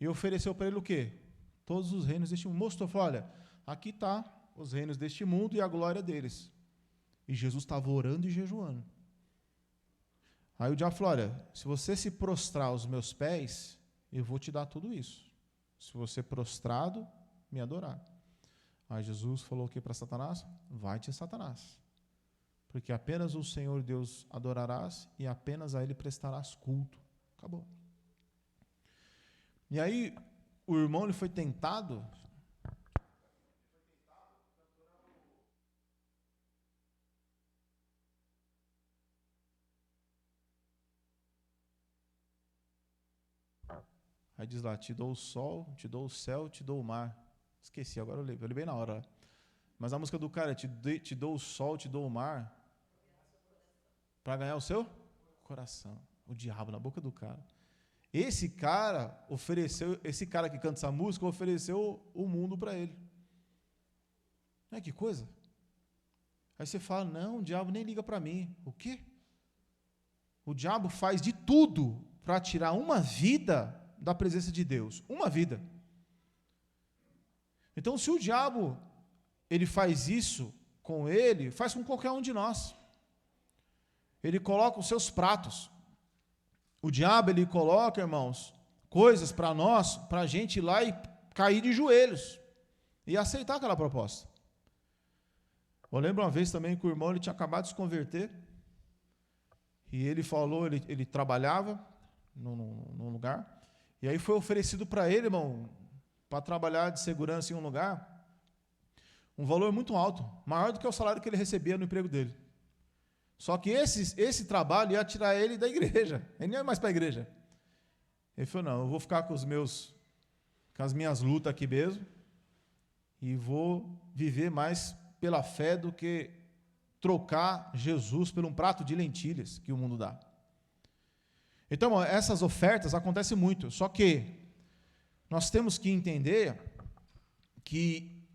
E ofereceu para ele o quê? Todos os reinos deste mundo. Mostrou, falou, olha, aqui está os reinos deste mundo e a glória deles. E Jesus estava orando e jejuando. Aí o diabo falou, olha, se você se prostrar aos meus pés, eu vou te dar tudo isso. Se você prostrado, me adorar. Aí Jesus falou o que para Satanás? Vai-te, Satanás. Porque apenas o Senhor Deus adorarás e apenas a Ele prestarás culto. Acabou. E aí, o irmão ele foi tentado. Aí diz lá, te dou o sol, te dou o céu, te dou o mar. Esqueci, agora eu li bem na hora. Mas a música do cara é te dou o sol, te dou o mar. Para ganhar o seu coração. O diabo na boca do cara. Esse cara que canta essa música, ofereceu o mundo para ele. Não é que coisa? Aí você fala, não, o diabo nem liga para mim. O quê? O diabo faz de tudo para tirar uma vida da presença de Deus. Uma vida. Então, se o diabo ele faz isso com ele, faz com qualquer um de nós. ele coloca os seus pratos. O diabo, ele coloca, irmãos, coisas para nós, para a gente ir lá e cair de joelhos e aceitar aquela proposta. Eu lembro uma vez também que o irmão ele tinha acabado de se converter e ele falou, ele trabalhava num lugar, e aí foi oferecido para ele, irmão, para trabalhar de segurança em um lugar, um valor muito alto, maior do que o salário que ele recebia no emprego dele. Só que esse trabalho ia tirar ele da igreja, ele não ia mais para a igreja. Ele falou, não, eu vou ficar com as minhas lutas aqui mesmo, e vou viver mais pela fé do que trocar Jesus por um prato de lentilhas que o mundo dá. Então, essas ofertas acontecem muito, só que nós temos que entender que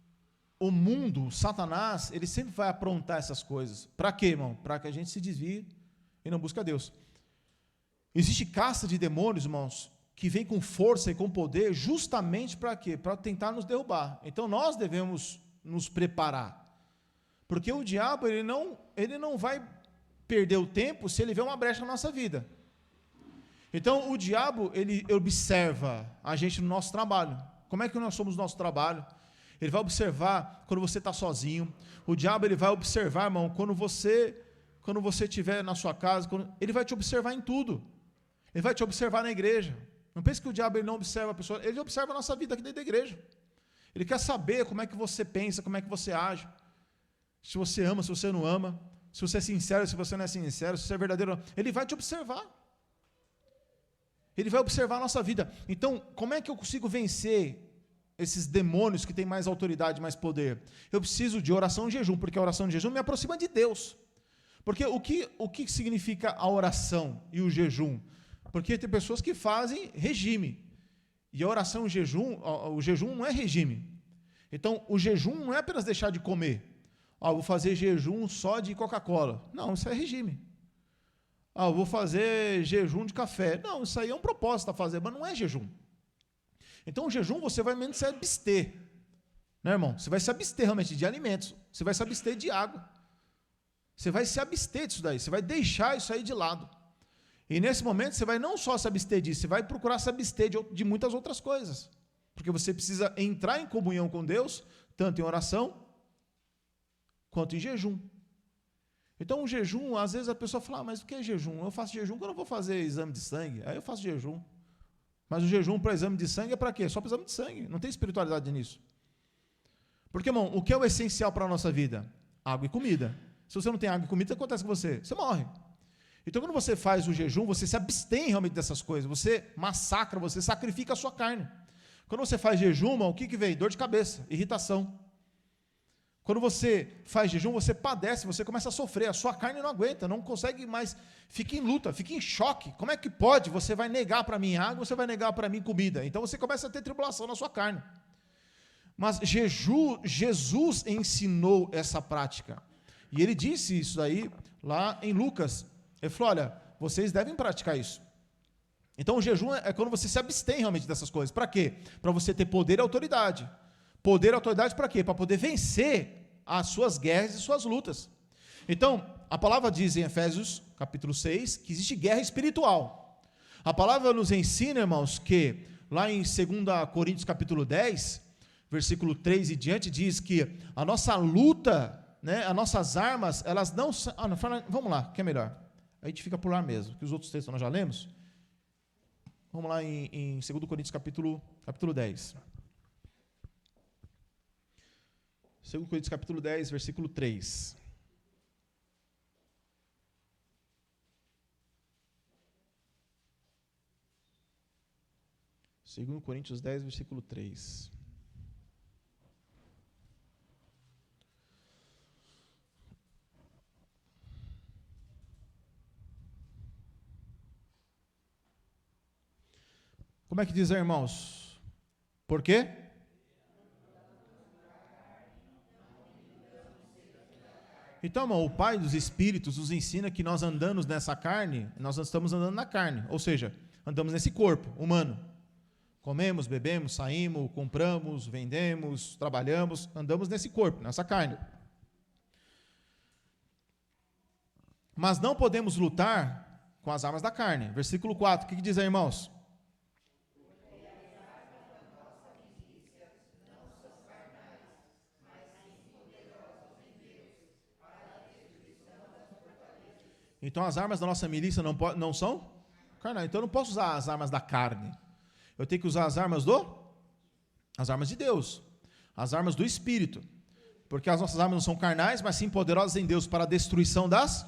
o mundo, Satanás, ele sempre vai aprontar essas coisas. Para quê, irmão? Para que a gente se desvie e não busque a Deus. Existe casta de demônios, irmãos, que vem com força e com poder justamente para quê? Para tentar nos derrubar. Então, nós devemos nos preparar. Porque o diabo, ele não vai perder o tempo se ele vê uma brecha na nossa vida. Então, o diabo, ele observa a gente no nosso trabalho. Como é que nós somos no nosso trabalho? Ele vai observar quando você está sozinho. O diabo, ele vai observar, irmão, quando você estiver na sua casa, ele vai te observar em tudo. Ele vai te observar na igreja. Não pense que o diabo ele não observa a pessoa, ele observa a nossa vida aqui dentro da igreja. Ele quer saber como é que você pensa, como é que você age. Se você ama, se você não ama, se você é sincero, se você não é sincero, se você é verdadeiro ou não. Ele vai te observar. Ele vai observar a nossa vida. Então, como é que eu consigo vencer esses demônios que têm mais autoridade, mais poder? Eu preciso de oração e jejum, porque a oração e jejum me aproxima de Deus. Porque o que significa a oração e o jejum? Porque tem pessoas que fazem regime. E a oração e o jejum não é regime. Então, o jejum não é apenas deixar de comer. Vou fazer jejum só de Coca-Cola. Não, isso é regime. Vou fazer jejum de café. Não, isso aí é um propósito a fazer, mas não é jejum. Então, o jejum você vai menos se abster. Né, irmão? Você vai se abster realmente de alimentos. Você vai se abster de água. Você vai se abster disso daí. Você vai deixar isso aí de lado. E nesse momento, você vai não só se abster disso, você vai procurar se abster de muitas outras coisas. Porque você precisa entrar em comunhão com Deus, tanto em oração, quanto em jejum. Então, o jejum, às vezes a pessoa fala, mas o que é jejum? Eu faço jejum quando eu não vou fazer exame de sangue. Aí eu faço jejum. Mas o jejum para exame de sangue é para quê? Só para exame de sangue. Não tem espiritualidade nisso. Porque, irmão, o que é o essencial para a nossa vida? Água e comida. Se você não tem água e comida, o que acontece com você? Você morre. Então, quando você faz o jejum, você se abstém realmente dessas coisas. Você massacra, você sacrifica a sua carne. Quando você faz jejum, irmão, o que vem? Dor de cabeça, irritação. Quando você faz jejum, você padece, você começa a sofrer, a sua carne não aguenta, não consegue mais, fica em luta, fica em choque. Como é que pode? Você vai negar para mim água, você vai negar para mim comida. Então você começa a ter tribulação na sua carne. Mas Jesus ensinou essa prática. E ele disse isso aí lá em Lucas. Ele falou, olha, vocês devem praticar isso. Então o jejum é quando você se abstém realmente dessas coisas. Para quê? Para você ter poder e autoridade. Poder e autoridade para quê? Para poder vencer as suas guerras e suas lutas. Então, a palavra diz em Efésios, capítulo 6, que existe guerra espiritual. A palavra nos ensina, irmãos, que lá em 2 Coríntios, capítulo 10, versículo 3 e diante, diz que a nossa luta, né, as nossas armas, elas não são... vamos lá, que é melhor. A gente fica por lá mesmo, que os outros textos nós já lemos. Vamos lá em 2 Coríntios, capítulo 10. 2 Coríntios capítulo 10, versículo 3. Segundo Coríntios 10, versículo 3. Como é que diz, irmãos? Por quê? Então, irmão, o Pai dos Espíritos nos ensina que nós andamos nessa carne, nós estamos andando na carne, ou seja, andamos nesse corpo humano. Comemos, bebemos, saímos, compramos, vendemos, trabalhamos, andamos nesse corpo, nessa carne. Mas não podemos lutar com as armas da carne. Versículo 4, o que diz aí, irmãos? Então as armas da nossa milícia não são carnais. Então eu não posso usar as armas da carne. Eu tenho que usar as armas de Deus. As armas do Espírito. Porque as nossas armas não são carnais, mas sim poderosas em Deus para a destruição das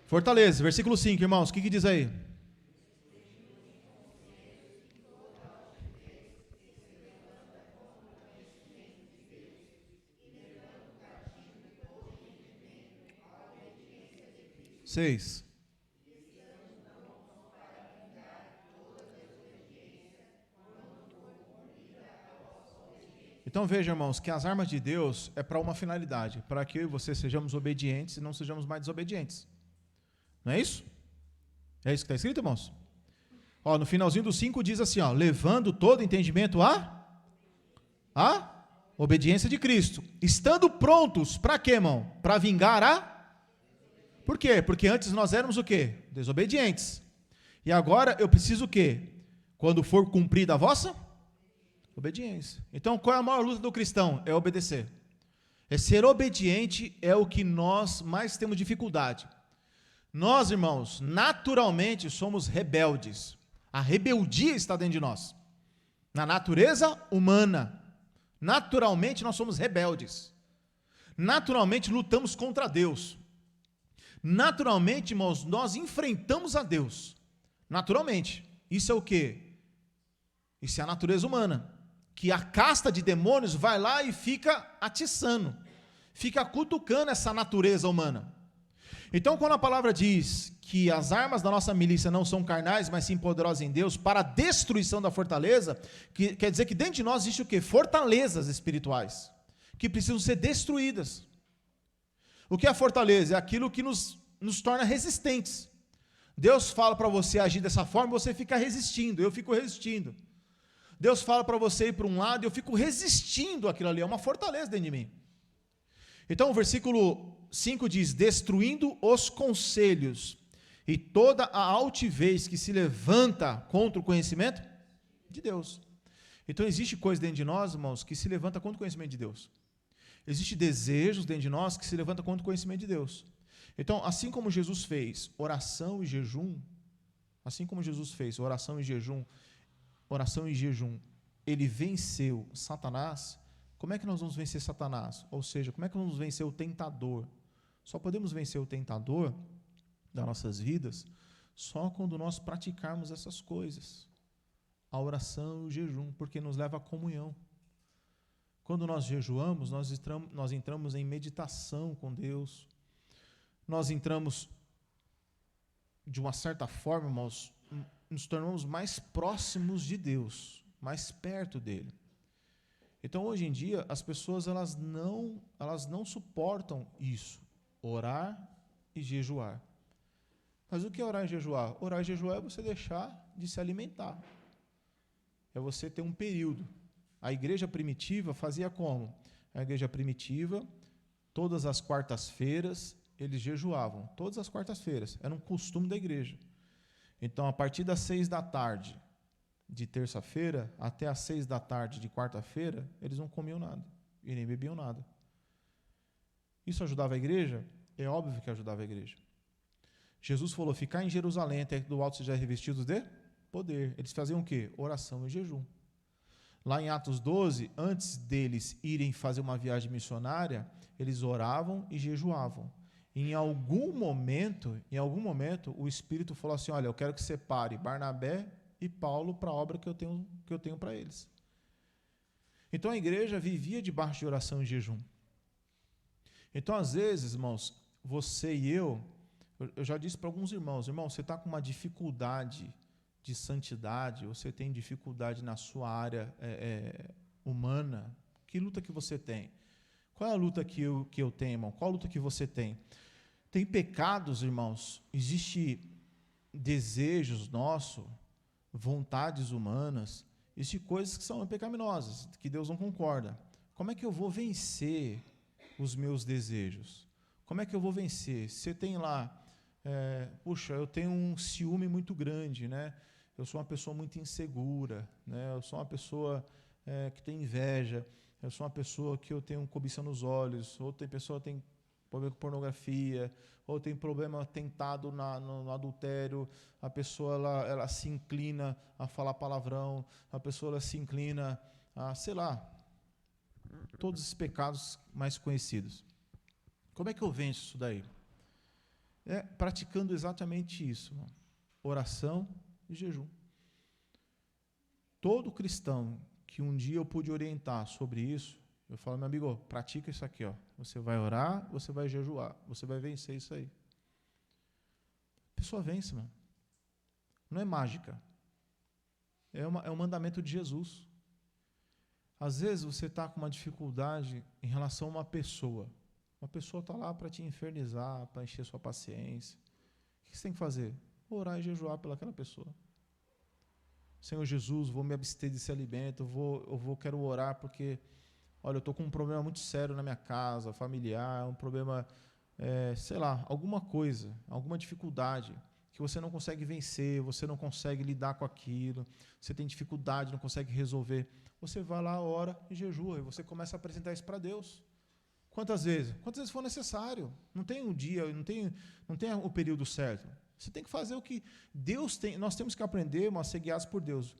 fortalezas. Versículo 5, irmãos, o que diz aí? Seis. Então veja, irmãos, que as armas de Deus é para uma finalidade, para que eu e você sejamos obedientes e não sejamos mais desobedientes. Não é isso? É isso que está escrito, irmãos? No finalzinho do 5 diz assim, levando todo entendimento à obediência de Cristo, estando prontos para quê, irmão? Para vingar Por quê? Porque antes nós éramos o quê? Desobedientes. E agora eu preciso o quê? Quando for cumprida a vossa obediência. Então, qual é a maior luta do cristão? É obedecer. Ser obediente é o que nós mais temos dificuldade. Nós, irmãos, naturalmente somos rebeldes. A rebeldia está dentro de nós. Na natureza humana. Naturalmente nós somos rebeldes. Naturalmente lutamos contra Deus. Naturalmente, irmãos, nós enfrentamos a Deus. Naturalmente. Isso é o quê? Isso é a natureza humana. Que a casta de demônios vai lá e fica atiçando, fica cutucando essa natureza humana. Então, quando a palavra diz que as armas da nossa milícia não são carnais, mas sim poderosas em Deus, para a destruição da fortaleza, quer dizer que dentro de nós existe o quê? Fortalezas espirituais, que precisam ser destruídas. O que é a fortaleza? É aquilo que nos torna resistentes. Deus fala para você agir dessa forma, você fica resistindo, eu fico resistindo. Deus fala para você ir para um lado e eu fico resistindo àquilo ali, é uma fortaleza dentro de mim. Então o versículo 5 diz, destruindo os conselhos e toda a altivez que se levanta contra o conhecimento de Deus. Então existe coisa dentro de nós, irmãos, que se levanta contra o conhecimento de Deus. Existem desejos dentro de nós que se levantam contra o conhecimento de Deus. Então, assim como Jesus fez oração e jejum, ele venceu Satanás. Como é que nós vamos vencer Satanás? Ou seja, como é que nós vamos vencer o tentador? Só podemos vencer o tentador das nossas vidas só quando nós praticarmos essas coisas. A oração e o jejum, porque nos leva à comunhão. Quando nós jejuamos, nós entramos em meditação com Deus. Nós entramos, de uma certa forma, irmãos, nos tornamos mais próximos de Deus, mais perto dele. Então, hoje em dia, as pessoas elas não suportam isso, orar e jejuar. Mas o que é orar e jejuar? Orar e jejuar é você deixar de se alimentar. É você ter um período. A igreja primitiva fazia como? A igreja primitiva, todas as quartas-feiras, eles jejuavam. Todas as quartas-feiras. Era um costume da igreja. Então, a partir das 6 da tarde de terça-feira até as 6 da tarde de quarta-feira, eles não comiam nada e nem bebiam nada. Isso ajudava a igreja? É óbvio que ajudava a igreja. Jesus falou, ficar em Jerusalém até que do alto seja revestidos de poder. Eles faziam o quê? Oração e jejum. Lá em Atos 12, antes deles irem fazer uma viagem missionária, eles oravam e jejuavam. Em algum momento, o Espírito falou assim, olha, eu quero que separe Barnabé e Paulo para a obra que eu tenho para eles. Então a igreja vivia debaixo de oração e jejum. Então, às vezes, irmãos, você e eu já disse para alguns irmãos, você está com uma dificuldade de santidade, você tem dificuldade na sua área humana, que luta que você tem? Qual é a luta que eu tenho, irmão? Qual a luta que você tem? Tem pecados, irmãos, existe desejos nossos, vontades humanas, existem coisas que são pecaminosas, que Deus não concorda. Como é que eu vou vencer os meus desejos? Como é que eu vou vencer? Você tem lá, puxa, eu tenho um ciúme muito grande, né? Eu sou uma pessoa muito insegura, né? Eu sou uma pessoa que tem inveja, eu sou uma pessoa que eu tenho cobiça nos olhos, ou tem pessoa que tem problema com pornografia, ou tem problema tentado no adultério, a pessoa ela se inclina a falar palavrão, a pessoa ela se inclina a, sei lá, todos esses pecados mais conhecidos. Como é que eu venço isso daí? Praticando exatamente isso, irmão. Oração e jejum. Todo cristão que um dia eu pude orientar sobre isso, eu falo, meu amigo, pratica isso aqui, ó. Você vai orar, você vai jejuar, você vai vencer isso aí. A pessoa vence, mano. Não é mágica. É um mandamento de Jesus. Às vezes você está com uma dificuldade em relação a uma pessoa. Uma pessoa está lá para te infernizar, para encher sua paciência. O que você tem que fazer? Orar e jejuar pelaquela pessoa. Senhor Jesus, vou me abster desse alimento, quero orar porque, olha, eu estou com um problema muito sério na minha casa, familiar, um problema, sei lá, alguma coisa, alguma dificuldade que você não consegue vencer, você não consegue lidar com aquilo, você tem dificuldade, não consegue resolver. Você vai lá, ora e jejua, e você começa a apresentar isso para Deus. Quantas vezes? Quantas vezes for necessário. Não tem um dia, não tem o período certo. Você tem que fazer o que Deus tem. Nós temos que aprender a ser guiados por Deus.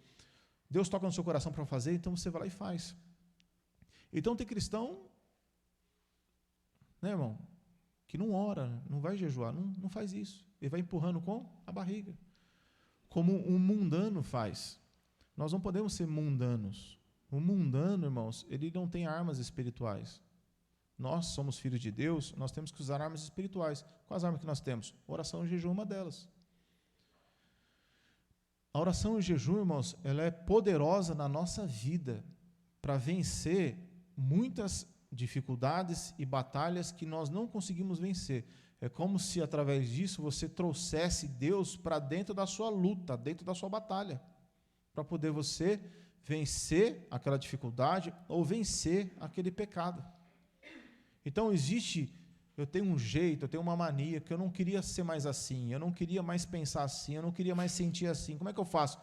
Deus toca no seu coração para fazer, então você vai lá e faz. Então tem cristão, né, irmão, que não ora, não vai jejuar, não faz isso. Ele vai empurrando com a barriga. Como um mundano faz. Nós não podemos ser mundanos. O mundano, irmãos, ele não tem armas espirituais. Nós somos filhos de Deus, nós temos que usar armas espirituais. Quais armas que nós temos? Oração e jejum é uma delas. A oração e o jejum, irmãos, ela é poderosa na nossa vida para vencer muitas dificuldades e batalhas que nós não conseguimos vencer. É como se, através disso, você trouxesse Deus para dentro da sua luta, dentro da sua batalha, para poder você vencer aquela dificuldade ou vencer aquele pecado. Então, eu tenho um jeito, eu tenho uma mania, que eu não queria ser mais assim, eu não queria mais pensar assim, eu não queria mais sentir assim. Como é que eu faço?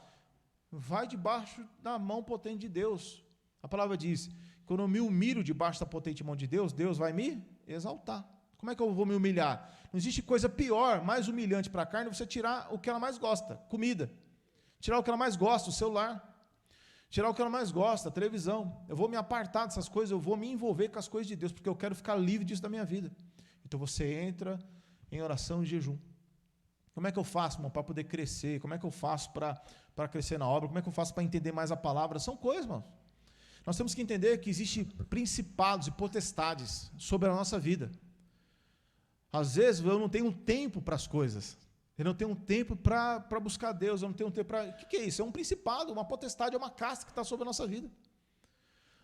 Vai debaixo da mão potente de Deus. A palavra diz, quando eu me humilho debaixo da potente mão de Deus, Deus vai me exaltar. Como é que eu vou me humilhar? Não existe coisa pior, mais humilhante para a carne, você tirar o que ela mais gosta, comida. Tirar o que ela mais gosta, o celular. Tirar o que ela mais gosta, a televisão. Eu vou me apartar dessas coisas, eu vou me envolver com as coisas de Deus, porque eu quero ficar livre disso da minha vida. Então você entra em oração e jejum. Como é que eu faço, irmão, para poder crescer? Como é que eu faço para crescer na obra? Como é que eu faço para entender mais a palavra? São coisas, irmão. Nós temos que entender que existem principados e potestades sobre a nossa vida. Às vezes eu não tenho tempo para as coisas. Eu não tenho tempo para buscar Deus, eu não tenho tempo para... O que é isso? É um principado, uma potestade, é uma casta que está sobre a nossa vida.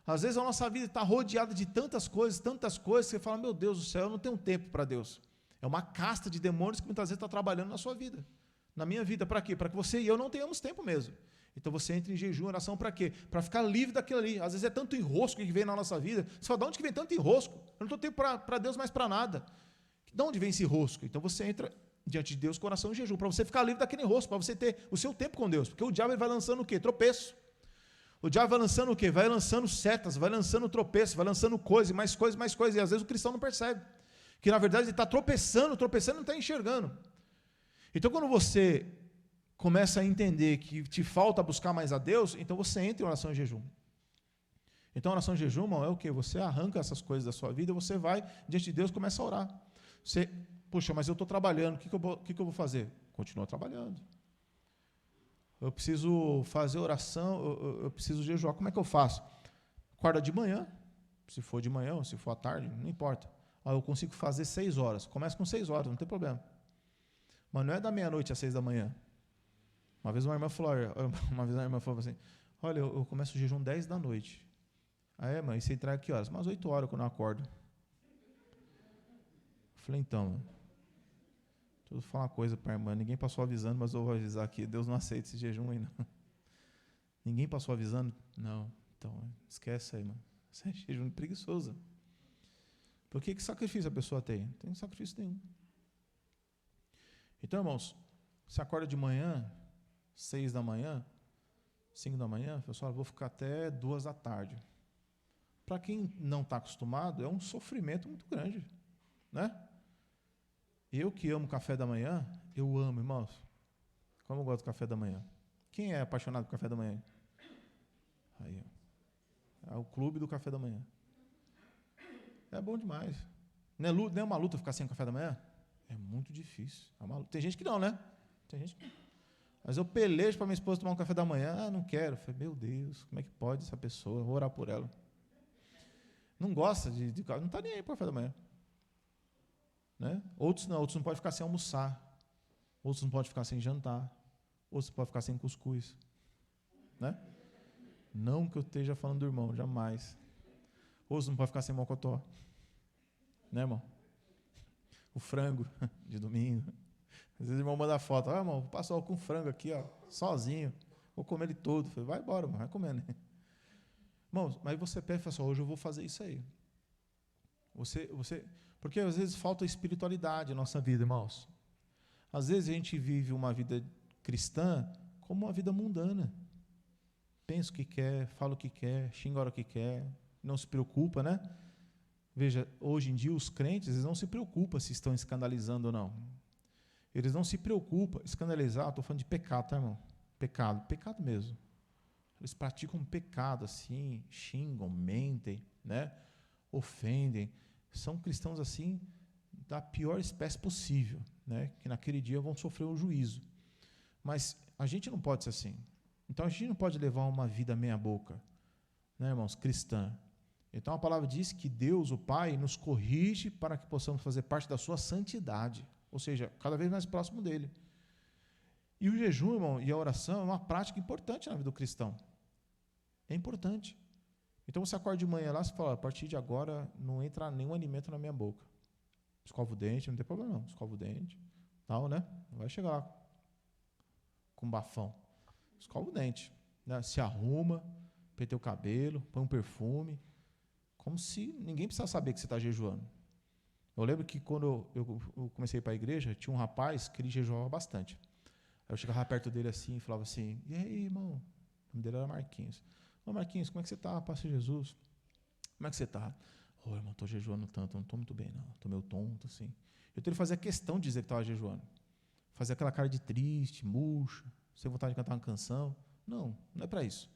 Às vezes a nossa vida está rodeada de tantas coisas, que você fala, meu Deus do céu, eu não tenho tempo para Deus. É uma casta de demônios que muitas vezes está trabalhando na sua vida. Na minha vida, para quê? Para que você e eu não tenhamos tempo mesmo. Então você entra em jejum, oração para quê? Para ficar livre daquilo ali. Às vezes é tanto enrosco que vem na nossa vida. Você fala, de onde que vem tanto enrosco? Eu não tenho tempo para Deus mais para nada. De onde vem esse enrosco? Então você entra diante de Deus, coração e jejum, para você ficar livre daquele enrosco, para você ter o seu tempo com Deus, porque o diabo ele vai lançando o quê? Tropeço. O diabo vai lançando o quê? Vai lançando setas, vai lançando tropeço, vai lançando coisa, mais coisa, e às vezes o cristão não percebe, que na verdade ele está tropeçando e não está enxergando. Então quando você começa a entender que te falta buscar mais a Deus, então você entra em oração e jejum. Então oração e jejum, irmão, é o quê? Você arranca essas coisas da sua vida, você vai diante de Deus e começa a orar. Você... Puxa, mas eu estou trabalhando, o que eu vou fazer? Continua trabalhando. Eu preciso fazer oração, eu preciso jejuar. Como é que eu faço? Acorda de manhã, se for de manhã ou se for à tarde, não importa. Eu consigo fazer 6 horas. Começa com 6 horas, não tem problema. Mas não é da meia-noite às 6 da manhã. Uma vez uma irmã falou assim, olha, eu começo o jejum 10 da noite. Mãe, você entrega que horas? Umas 8 horas quando eu acordo. Eu falei, então... Deixa eu falar uma coisa para a irmã, ninguém passou avisando, mas eu vou avisar aqui, Deus não aceita esse jejum aí, não. Ninguém passou avisando? Não. Então, esquece aí, irmão. Isso é jejum preguiçoso. Porque que sacrifício a pessoa tem? Não tem sacrifício nenhum. Então, irmãos, você acorda de manhã, 6 da manhã, 5 da manhã, pessoal, vou ficar até 2 da tarde. Para quem não está acostumado, é um sofrimento muito grande, né? Eu que amo café da manhã, eu amo, irmãos. Como eu gosto do café da manhã. Quem é apaixonado por café da manhã? Aí, ó. É o clube do café da manhã. É bom demais. Não é uma luta ficar sem café da manhã? É muito difícil. É uma luta. Tem gente que não, né? Tem gente que não. Mas eu pelejo para minha esposa tomar um café da manhã. Ah, não quero. Eu falei, meu Deus, como é que pode essa pessoa? Eu vou orar por ela. Não gosta não está nem aí para o café da manhã. Né? Outros não podem ficar sem almoçar. Outros não podem ficar sem jantar. Outros não podem ficar sem cuscuz. Né? Não que eu esteja falando do irmão, jamais. Outros não podem ficar sem mocotó. Né, irmão? O frango de domingo. Às vezes o irmão manda foto. Ah, irmão, vou passar com frango aqui, ó, sozinho. Vou comer ele todo. Eu falei, vai embora, irmão, vai comendo. Irmãos, mas você pede e fala assim, hoje eu vou fazer isso aí. Porque às vezes falta espiritualidade na nossa vida, irmãos. Às vezes a gente vive uma vida cristã como uma vida mundana. Pensa o que quer, fala o que quer, xinga a hora que quer, não se preocupa, né? Veja, hoje em dia os crentes, eles não se preocupam se estão escandalizando ou não. Eles não se preocupam, escandalizar, estou falando de pecado, tá, irmão? Pecado mesmo. Eles praticam pecado assim, xingam, mentem, né? Ofendem. São cristãos assim da pior espécie possível, né? Que naquele dia vão sofrer o juízo. Mas a gente não pode ser assim. Então a gente não pode levar uma vida meia boca, né, irmãos, cristã. Então a palavra diz que Deus, o Pai, nos corrige para que possamos fazer parte da sua santidade, ou seja, cada vez mais próximo dele. E o jejum, irmão, e a oração é uma prática importante na vida do cristão. É importante. Então você acorda de manhã lá e fala, a partir de agora não entra nenhum alimento na minha boca. Escova o dente, não tem problema não, escova o dente, tal, né? Não vai chegar lá com bafão. Escova o dente, né? Se arruma, penteia o cabelo, põe um perfume, como se ninguém precisasse saber que você está jejuando. Eu lembro que quando eu comecei a ir para a igreja, tinha um rapaz que ele jejuava bastante. Aí eu chegava perto dele assim e falava assim, e aí, irmão? O nome dele era Marquinhos. Ô Marquinhos, como é que você está, Pastor Jesus? Como é que você está? Ô, irmão, estou jejuando tanto, não estou muito bem, não. Estou meio tonto, assim. Ele fazia questão de dizer que estava jejuando. Fazia aquela cara de triste, murcha, sem vontade de cantar uma canção. Não, não é para isso.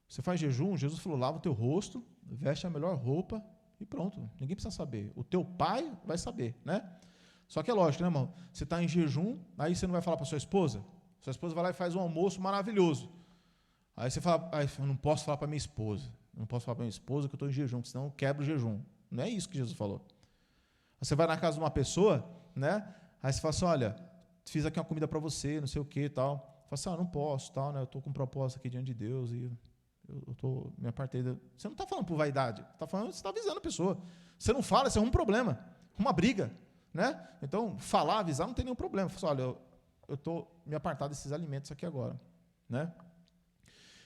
Você faz jejum, Jesus falou, lava o teu rosto, veste a melhor roupa e pronto. Ninguém precisa saber. O teu pai vai saber, né? Só que é lógico, né, irmão? Você está em jejum, aí você não vai falar para sua esposa? Sua esposa vai lá e faz um almoço maravilhoso. Aí você fala, eu não posso falar para minha esposa. Não posso falar para minha esposa que eu estou em jejum, senão eu quebro o jejum. Não é isso que Jesus falou. Você vai na casa de uma pessoa, né? Aí você fala assim, olha, fiz aqui uma comida para você, não sei o que e tal. Fala assim, não posso, tal, né? Eu estou com um propósito aqui diante de Deus e me apartei. Você não está falando por vaidade, você está avisando a pessoa. Você não fala, isso é um problema, uma briga, né? Então, falar, avisar, não tem nenhum problema. Fala assim, olha, eu estou me apartado desses alimentos aqui agora, né?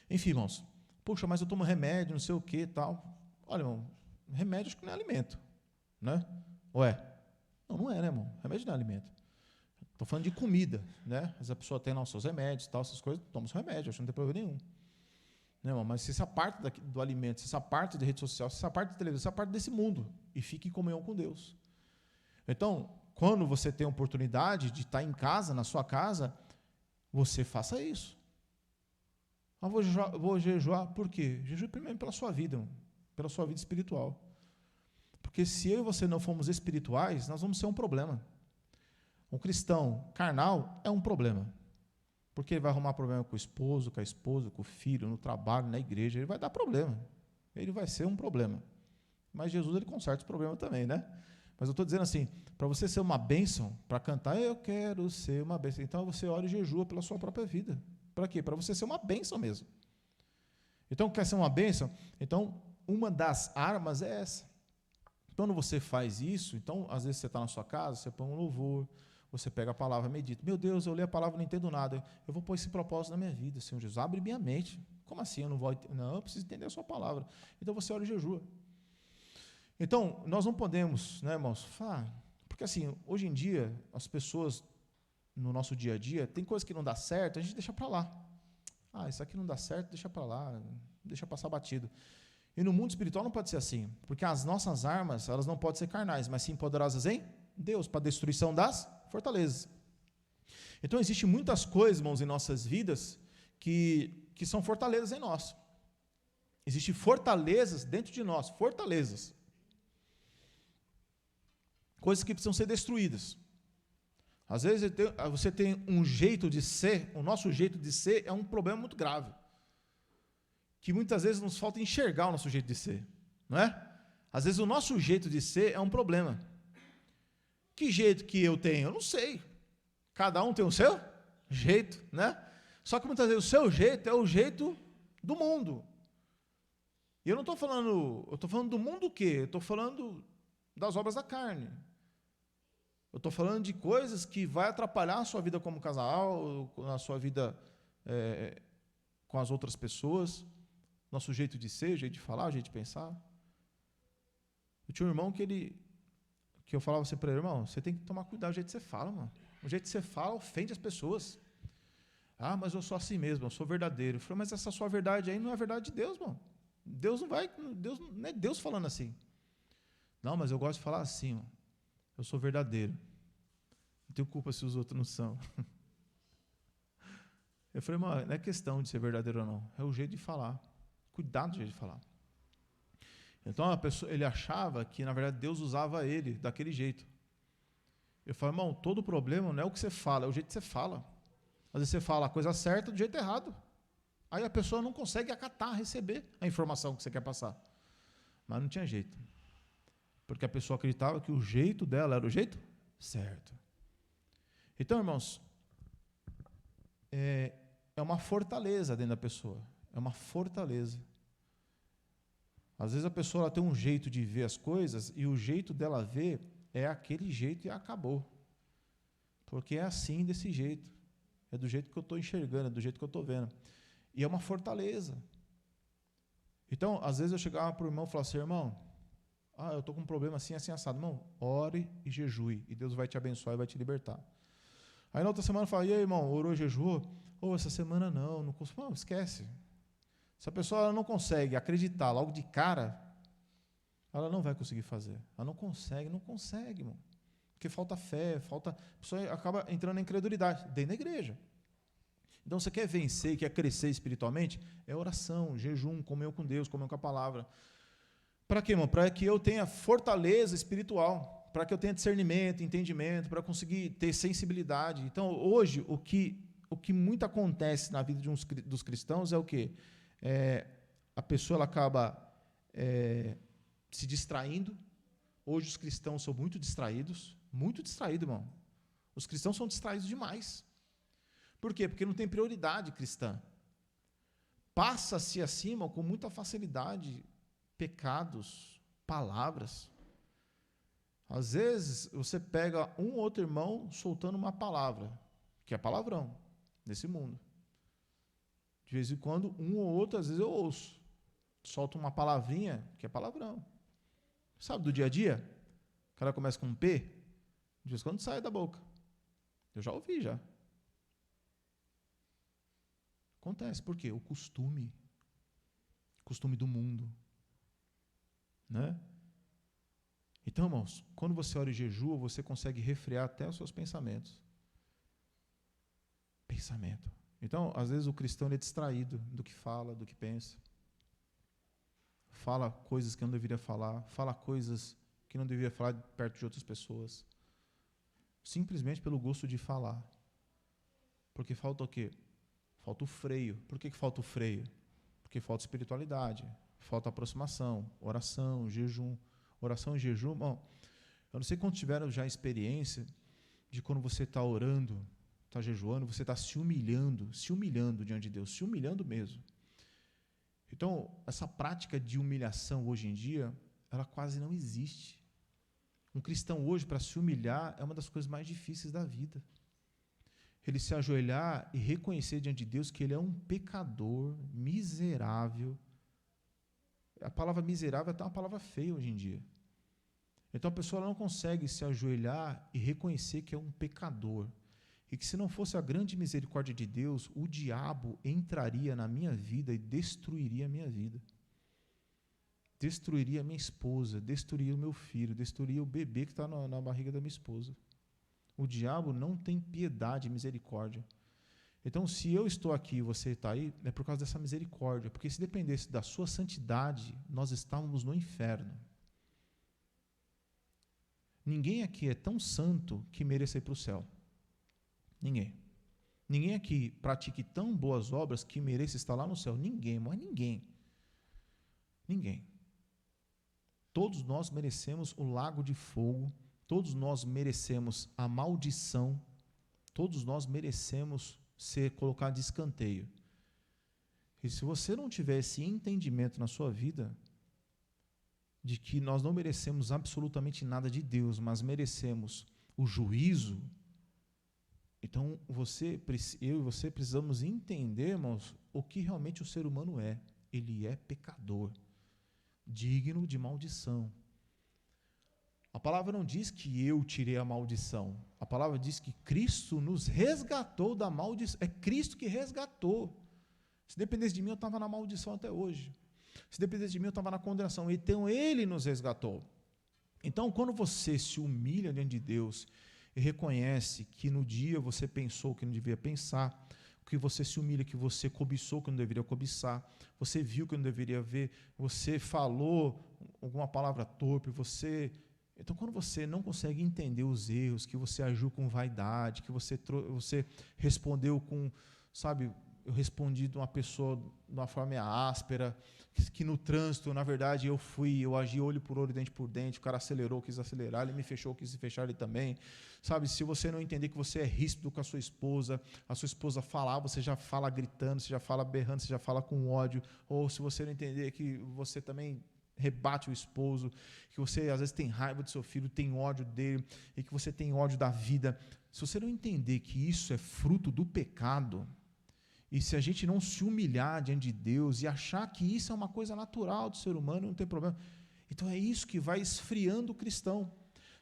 Enfim, irmãos, poxa, mas eu tomo remédio, não sei o que e tal. Olha, irmão, remédio acho que não é alimento, né? Ou é? Não é, né, irmão? Remédio não é alimento. Estou falando de comida, né? Às vezes a pessoa tem lá os seus remédios, tal, essas coisas, toma os remédios, acho que não tem problema nenhum. Né, irmão? Mas se essa parte do alimento, se essa parte de rede social, se essa parte de televisão, se essa parte desse mundo, e fique em comunhão com Deus. Então, quando você tem a oportunidade de estar em casa, na sua casa, você faça isso. Vou jejuar, por quê? Jejue primeiro pela sua vida, irmão, pela sua vida espiritual. Porque se eu e você não formos espirituais, nós vamos ser um problema. Um cristão carnal é um problema. Porque ele vai arrumar problema com o esposo, com a esposa, com o filho, no trabalho, na igreja, ele vai dar problema. Ele vai ser um problema. Mas Jesus, ele conserta os problemas também, né? Mas eu estou dizendo assim, para você ser uma bênção, para cantar, eu quero ser uma bênção. Então você ora e jejua pela sua própria vida. Para quê? Para você ser uma bênção mesmo. Então, quer ser uma bênção? Então, uma das armas é essa. Quando você faz isso, então, às vezes você está na sua casa, você põe um louvor, você pega a palavra, medita. Meu Deus, eu li a palavra e não entendo nada. Eu vou pôr esse propósito na minha vida, Senhor Jesus. Abre minha mente. Como assim? Eu não preciso entender a sua palavra. Então, você ora e jejua. Então, nós não podemos, né, irmãos, falar, porque assim, hoje em dia, as pessoas, no nosso dia a dia, tem coisas que não dá certo, a gente deixa para lá. Ah, isso aqui não dá certo, deixa para lá, deixa passar batido. E no mundo espiritual não pode ser assim, porque as nossas armas, elas não podem ser carnais, mas sim poderosas em Deus, para a destruição das fortalezas. Então, existem muitas coisas, irmãos, em nossas vidas, que são fortalezas em nós. Existem fortalezas dentro de nós, fortalezas. Coisas que precisam ser destruídas. Às vezes você tem um jeito de ser, o nosso jeito de ser é um problema muito grave. Que muitas vezes nos falta enxergar o nosso jeito de ser, não é? Às vezes o nosso jeito de ser é um problema. Que jeito que eu tenho? Eu não sei. Cada um tem o seu jeito, né? Só que muitas vezes o seu jeito é o jeito do mundo. E eu não estou falando, eu estou falando do mundo o quê? Eu estou falando das obras da carne. Eu estou falando de coisas que vai atrapalhar a sua vida como casal, a sua vida com as outras pessoas, nosso jeito de ser, jeito de falar, jeito de pensar. Eu tinha um irmão que eu falava assim para ele, irmão, você tem que tomar cuidado do jeito que você fala, mano. O jeito que você fala ofende as pessoas. Ah, mas eu sou assim mesmo, eu sou verdadeiro. Eu falei, mas essa sua verdade aí não é a verdade de Deus, mano. Deus não é Deus falando assim. Não, mas eu gosto de falar assim, mano. Eu sou verdadeiro. Não tenho culpa se os outros não são. Eu falei, mano, não é questão de ser verdadeiro ou não. É o jeito de falar. Cuidado do jeito de falar. Então, ele achava que, na verdade, Deus usava ele daquele jeito. Eu falei, irmão, todo problema não é o que você fala, é o jeito que você fala. Às vezes você fala a coisa certa do jeito errado. Aí a pessoa não consegue acatar, receber a informação que você quer passar. Mas não tinha jeito. Porque a pessoa acreditava que o jeito dela era o jeito certo. Então, irmãos, é uma fortaleza dentro da pessoa. É uma fortaleza. Às vezes a pessoa ela tem um jeito de ver as coisas e o jeito dela ver é aquele jeito e acabou. Porque é assim, desse jeito. É do jeito que eu estou enxergando, é do jeito que eu estou vendo. E é uma fortaleza. Então, às vezes eu chegava para o irmão e falava assim, irmão, eu estou com um problema assim, assim, assado. Irmão, ore e jejue, e Deus vai te abençoar e vai te libertar. Aí na outra semana eu falava, e aí, irmão, orou e jejuou? Essa semana não consigo. Não, esquece. Se a pessoa ela não consegue acreditar logo de cara, ela não vai conseguir fazer. Ela não consegue, irmão. Porque falta fé, a pessoa acaba entrando na incredulidade, dentro da igreja. Então, você quer vencer, quer crescer espiritualmente? É oração, jejum, comunhão com Deus, comunhão com a palavra. Para quê, irmão? Para que eu tenha fortaleza espiritual, para que eu tenha discernimento, entendimento, para conseguir ter sensibilidade. Então, hoje, o que muito acontece na vida dos cristãos é o quê? A pessoa ela acaba se distraindo. Hoje, os cristãos são muito distraídos, irmão. Os cristãos são distraídos demais. Por quê? Porque não tem prioridade cristã. Passa-se acima com muita facilidade pecados, palavras. Às vezes, você pega um ou outro irmão soltando uma palavra, que é palavrão, nesse mundo. De vez em quando, um ou outro, às vezes eu ouço. Solta uma palavrinha, que é palavrão. Sabe, do dia a dia? O cara começa com um P, de vez em quando sai da boca. Eu já ouvi, já. Acontece, por quê? O costume do mundo. Né? Então, irmãos, quando você ora e jejua, você consegue refrear até os seus pensamentos. Pensamento. Então, às vezes o cristão é distraído do que fala, do que pensa. Fala coisas que não deveria falar, fala coisas que não deveria falar perto de outras pessoas. Simplesmente pelo gosto de falar. Porque falta o quê? Falta o freio. Por que falta o freio? Porque falta espiritualidade, falta aproximação, oração, jejum. Oração e jejum, bom, eu não sei quantos tiveram já a experiência de quando você está orando, está jejuando, você está se humilhando diante de Deus, se humilhando mesmo. Então, essa prática de humilhação hoje em dia, ela quase não existe. Um cristão hoje, para se humilhar, é uma das coisas mais difíceis da vida. Ele se ajoelhar e reconhecer diante de Deus que ele é um pecador miserável. A palavra miserável é até uma palavra feia hoje em dia. Então a pessoa não consegue se ajoelhar e reconhecer que é um pecador. E que se não fosse a grande misericórdia de Deus, o diabo entraria na minha vida e destruiria a minha vida. Destruiria a minha esposa, destruiria o meu filho, destruiria o bebê que está na barriga da minha esposa. O diabo não tem piedade e misericórdia. Então, se eu estou aqui e você está aí, é por causa dessa misericórdia. Porque se dependesse da sua santidade, nós estávamos no inferno. Ninguém aqui é tão santo que mereça ir para o céu. Ninguém. Ninguém aqui pratique tão boas obras que mereça estar lá no céu. Ninguém, mas ninguém. Ninguém. Todos nós merecemos o lago de fogo, todos nós merecemos a maldição, todos nós merecemos ser colocados de escanteio. E se você não tiver esse entendimento na sua vida, de que nós não merecemos absolutamente nada de Deus, mas merecemos o juízo, então eu e você precisamos entender, irmãos, o que realmente o ser humano é. Ele é pecador, digno de maldição. A palavra não diz que eu tirei a maldição. A palavra diz que Cristo nos resgatou da maldição. É Cristo que resgatou. Se dependesse de mim, eu estava na maldição até hoje. Se dependesse de mim, eu estava na condenação. Então, Ele nos resgatou. Então, quando você se humilha diante de Deus e reconhece que no dia você pensou que não devia pensar, que você se humilha, que você cobiçou que não deveria cobiçar, você viu que não deveria ver, você falou alguma palavra torpe, Então, quando você não consegue entender os erros, que você agiu com vaidade, que você respondeu com, eu respondi de uma pessoa de uma forma áspera, que no trânsito, na verdade, eu agi olho por olho, dente por dente, o cara acelerou, quis acelerar, ele me fechou, quis fechar ele também. Se você não entender que você é ríspido com a sua esposa falar, você já fala gritando, você já fala berrando, você já fala com ódio, ou se você não entender que você também rebate o esposo, que você às vezes tem raiva do seu filho, tem ódio dele, e que você tem ódio da vida. Se você não entender que isso é fruto do pecado, e se a gente não se humilhar diante de Deus e achar que isso é uma coisa natural do ser humano, não tem problema. Então é isso que vai esfriando o cristão.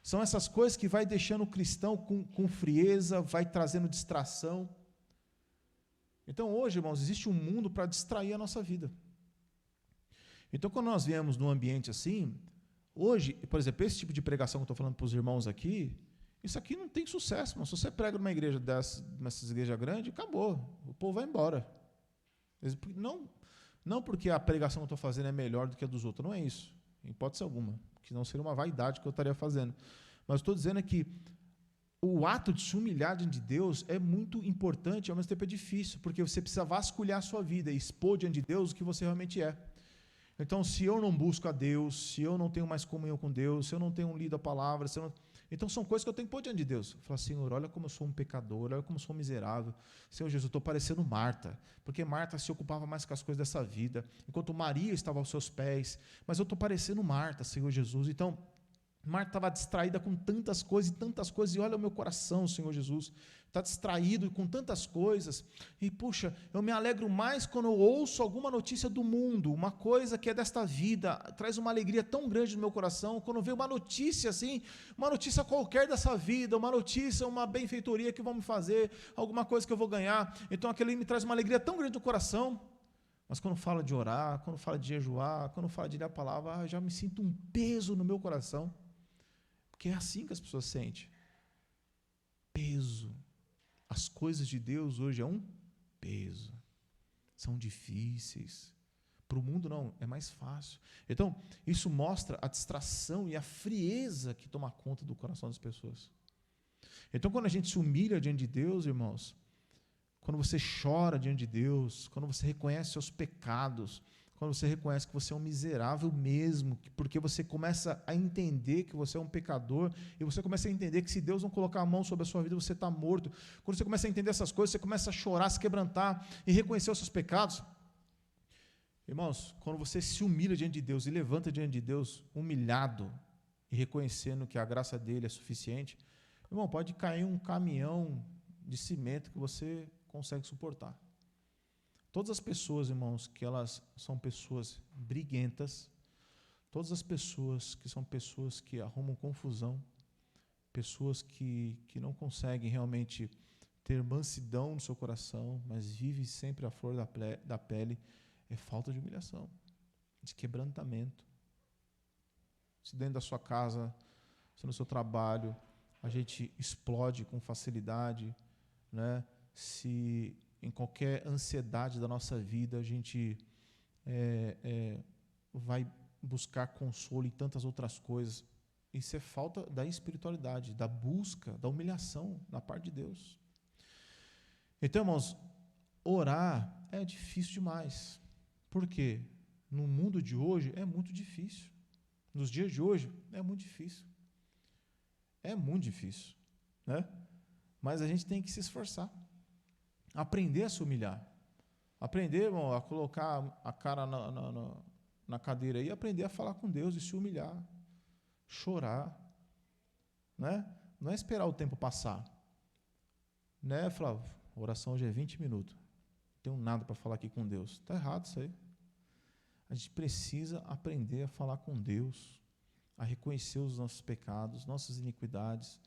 São essas coisas que vai deixando o cristão com frieza, vai trazendo distração. Então hoje, irmãos, existe um mundo para distrair a nossa vida. Então, quando nós viemos num ambiente assim, hoje, por exemplo, esse tipo de pregação que eu estou falando para os irmãos aqui, isso aqui não tem sucesso, irmão. Se você prega numa igreja nessas igrejas grandes, acabou. O povo vai embora. Não porque a pregação que eu estou fazendo é melhor do que a dos outros, não é isso, em hipótese alguma, que não seria uma vaidade que eu estaria fazendo. Mas estou dizendo é que o ato de se humilhar diante de Deus é muito importante, ao mesmo tempo é difícil, porque você precisa vasculhar a sua vida e expor diante de Deus o que você realmente é. Então, se eu não busco a Deus, se eu não tenho mais comunhão com Deus, se eu não tenho lido a palavra, então são coisas que eu tenho que pôr diante de Deus. Falar, Senhor, olha como eu sou um pecador, olha como eu sou um miserável. Senhor Jesus, eu estou parecendo Marta, porque Marta se ocupava mais com as coisas dessa vida, enquanto Maria estava aos seus pés, mas eu estou parecendo Marta, Senhor Jesus. Então, Marta estava distraída com tantas coisas, e olha o meu coração, Senhor Jesus, está distraído com tantas coisas, e puxa, eu me alegro mais quando eu ouço alguma notícia do mundo, uma coisa que é desta vida, traz uma alegria tão grande no meu coração, quando vem uma notícia assim, uma notícia qualquer dessa vida, uma notícia, uma benfeitoria que vão me fazer, alguma coisa que eu vou ganhar, então aquele me traz uma alegria tão grande no coração. Mas quando fala de orar, quando fala de jejuar, quando fala de ler a palavra, eu já me sinto um peso no meu coração. Porque é assim que as pessoas sentem. Peso. As coisas de Deus hoje é um peso. São difíceis. Para o mundo não, é mais fácil. Então, isso mostra a distração e a frieza que toma conta do coração das pessoas. Então, quando a gente se humilha diante de Deus, irmãos, quando você chora diante de Deus, quando você reconhece seus pecados, quando você reconhece que você é um miserável mesmo, porque você começa a entender que você é um pecador, e você começa a entender que se Deus não colocar a mão sobre a sua vida, você está morto. Quando você começa a entender essas coisas, você começa a chorar, se quebrantar e reconhecer os seus pecados. Irmãos, quando você se humilha diante de Deus e levanta diante de Deus humilhado e reconhecendo que a graça dele é suficiente, irmão, pode cair um caminhão de cimento que você consegue suportar. Todas as pessoas, irmãos, que elas são pessoas briguentas, Todas as pessoas que são pessoas que arrumam confusão, pessoas que não conseguem realmente ter mansidão no seu coração, mas vivem sempre à flor da pele, é falta de humilhação, de quebrantamento. Se dentro da sua casa, se no seu trabalho, a gente explode com facilidade, né? Se em qualquer ansiedade da nossa vida a gente vai buscar consolo em tantas outras coisas, isso é falta da espiritualidade, da busca, da humilhação na parte de Deus. Então, irmãos, orar é difícil demais. Por quê? No mundo de hoje é muito difícil. Nos dias de hoje é muito difícil. É muito difícil, né? Mas a gente tem que se esforçar. Aprender a se humilhar. Aprender, irmão, a colocar a cara na cadeira e aprender a falar com Deus e se humilhar. Chorar. Né? Não é esperar o tempo passar. Né, Flávio? A oração hoje é 20 minutos. Não tenho nada para falar aqui com Deus. Está errado isso aí. A gente precisa aprender a falar com Deus, a reconhecer os nossos pecados, nossas iniquidades,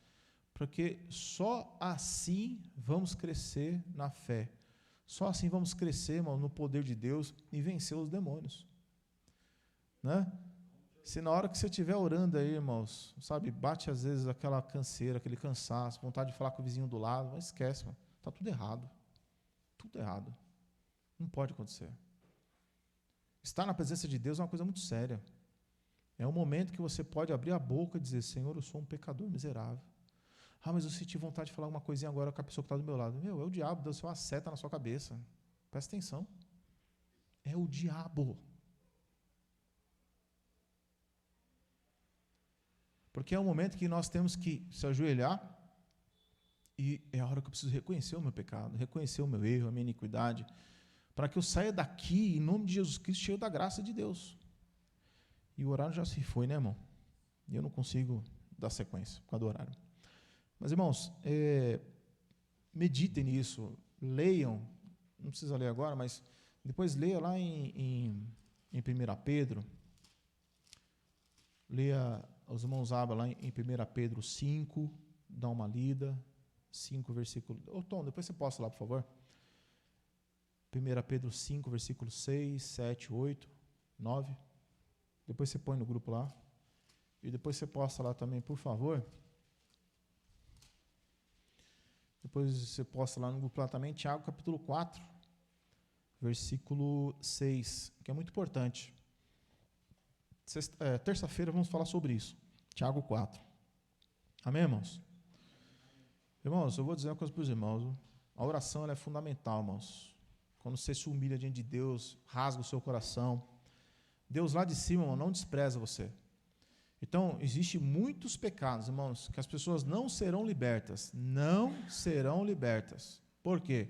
porque só assim vamos crescer na fé. Só assim vamos crescer, irmão, no poder de Deus e vencer os demônios. Né? Se na hora que você estiver orando aí, irmãos, sabe, bate às vezes aquela canseira, aquele cansaço, vontade de falar com o vizinho do lado, mas esquece, irmão, está tudo errado. Tudo errado. Não pode acontecer. Estar na presença de Deus é uma coisa muito séria. É um momento que você pode abrir a boca e dizer: Senhor, eu sou um pecador miserável. Ah, mas eu senti vontade de falar uma coisinha agora com a pessoa que está do meu lado. Meu, é o diabo, Deus uma seta na sua cabeça. Presta atenção. É o diabo. Porque é um momento que nós temos que se ajoelhar e é a hora que eu preciso reconhecer o meu pecado, reconhecer o meu erro, a minha iniquidade, para que eu saia daqui, em nome de Jesus Cristo, cheio da graça de Deus. E o horário já se foi, né, irmão? E eu não consigo dar sequência por causa do horário. Mas, irmãos, meditem nisso, leiam, não precisa ler agora, mas depois leia lá em 1 Pedro, leia, os irmãos abram lá em 1 Pedro 5, dá uma lida, 5, versículo... Ô, Tom, depois você posta lá, por favor. 1 Pedro 5, versículo 6, 7, 8, 9. Depois você põe no grupo lá. E depois você posta lá também, por favor. Depois você posta lá no grupo lá também, Tiago capítulo 4, versículo 6, que é muito importante. Terça-feira vamos falar sobre isso. Tiago 4. Amém, irmãos? Irmãos, eu vou dizer uma coisa para os irmãos. A oração ela é fundamental, irmãos. Quando você se humilha diante de Deus, rasga o seu coração. Deus lá de cima, irmão, não despreza você. Então, existem muitos pecados, irmãos, que as pessoas não serão libertas. Não serão libertas. Por quê?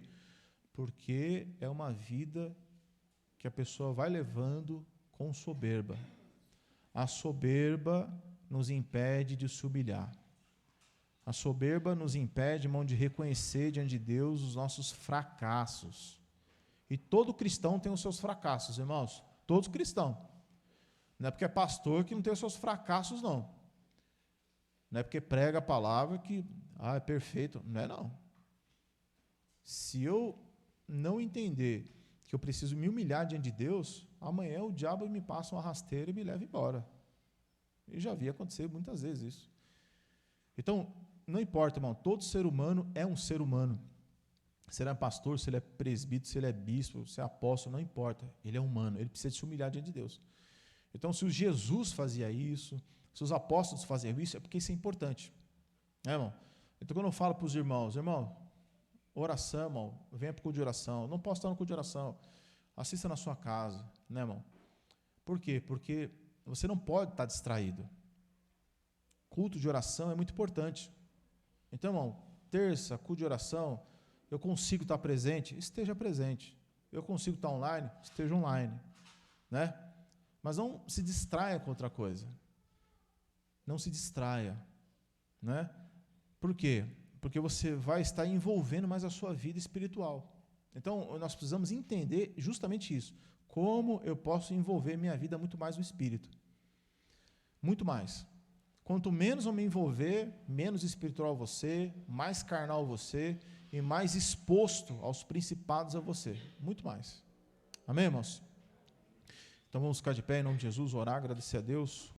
Porque é uma vida que a pessoa vai levando com soberba. A soberba nos impede de se humilhar. A soberba nos impede, irmão, de reconhecer diante de Deus os nossos fracassos. E todo cristão tem os seus fracassos, irmãos. Todos cristãos. Não é porque é pastor que não tem os seus fracassos, não. Não é porque prega a palavra que é perfeito. Não é, não. Se eu não entender que eu preciso me humilhar diante de Deus, amanhã o diabo me passa uma rasteira e me leva embora. Eu já vi acontecer muitas vezes isso. Então, não importa, irmão, todo ser humano é um ser humano. Se ele é pastor, se ele é presbítero, se ele é bispo, se é apóstolo, não importa. Ele é humano, ele precisa se humilhar diante de Deus. Então, se o Jesus fazia isso, se os apóstolos faziam isso, é porque isso é importante. Né, irmão? Então, quando eu falo para os irmãos, irmão, oração, irmão, venha para o culto de oração. Não posso estar no culto de oração. Assista na sua casa, né, irmão? Por quê? Porque você não pode estar distraído. Culto de oração é muito importante. Então, irmão, terça, culto de oração, eu consigo estar presente? Esteja presente. Eu consigo estar online? Esteja online. Né? Mas não se distraia com outra coisa. Não se distraia. Né? Por quê? Porque você vai estar envolvendo mais a sua vida espiritual. Então, nós precisamos entender justamente isso. Como eu posso envolver minha vida muito mais no Espírito. Muito mais. Quanto menos eu me envolver, menos espiritual você, mais carnal você e mais exposto aos principados a você. Muito mais. Amém, irmãos? Então vamos ficar de pé em nome de Jesus, orar, agradecer a Deus.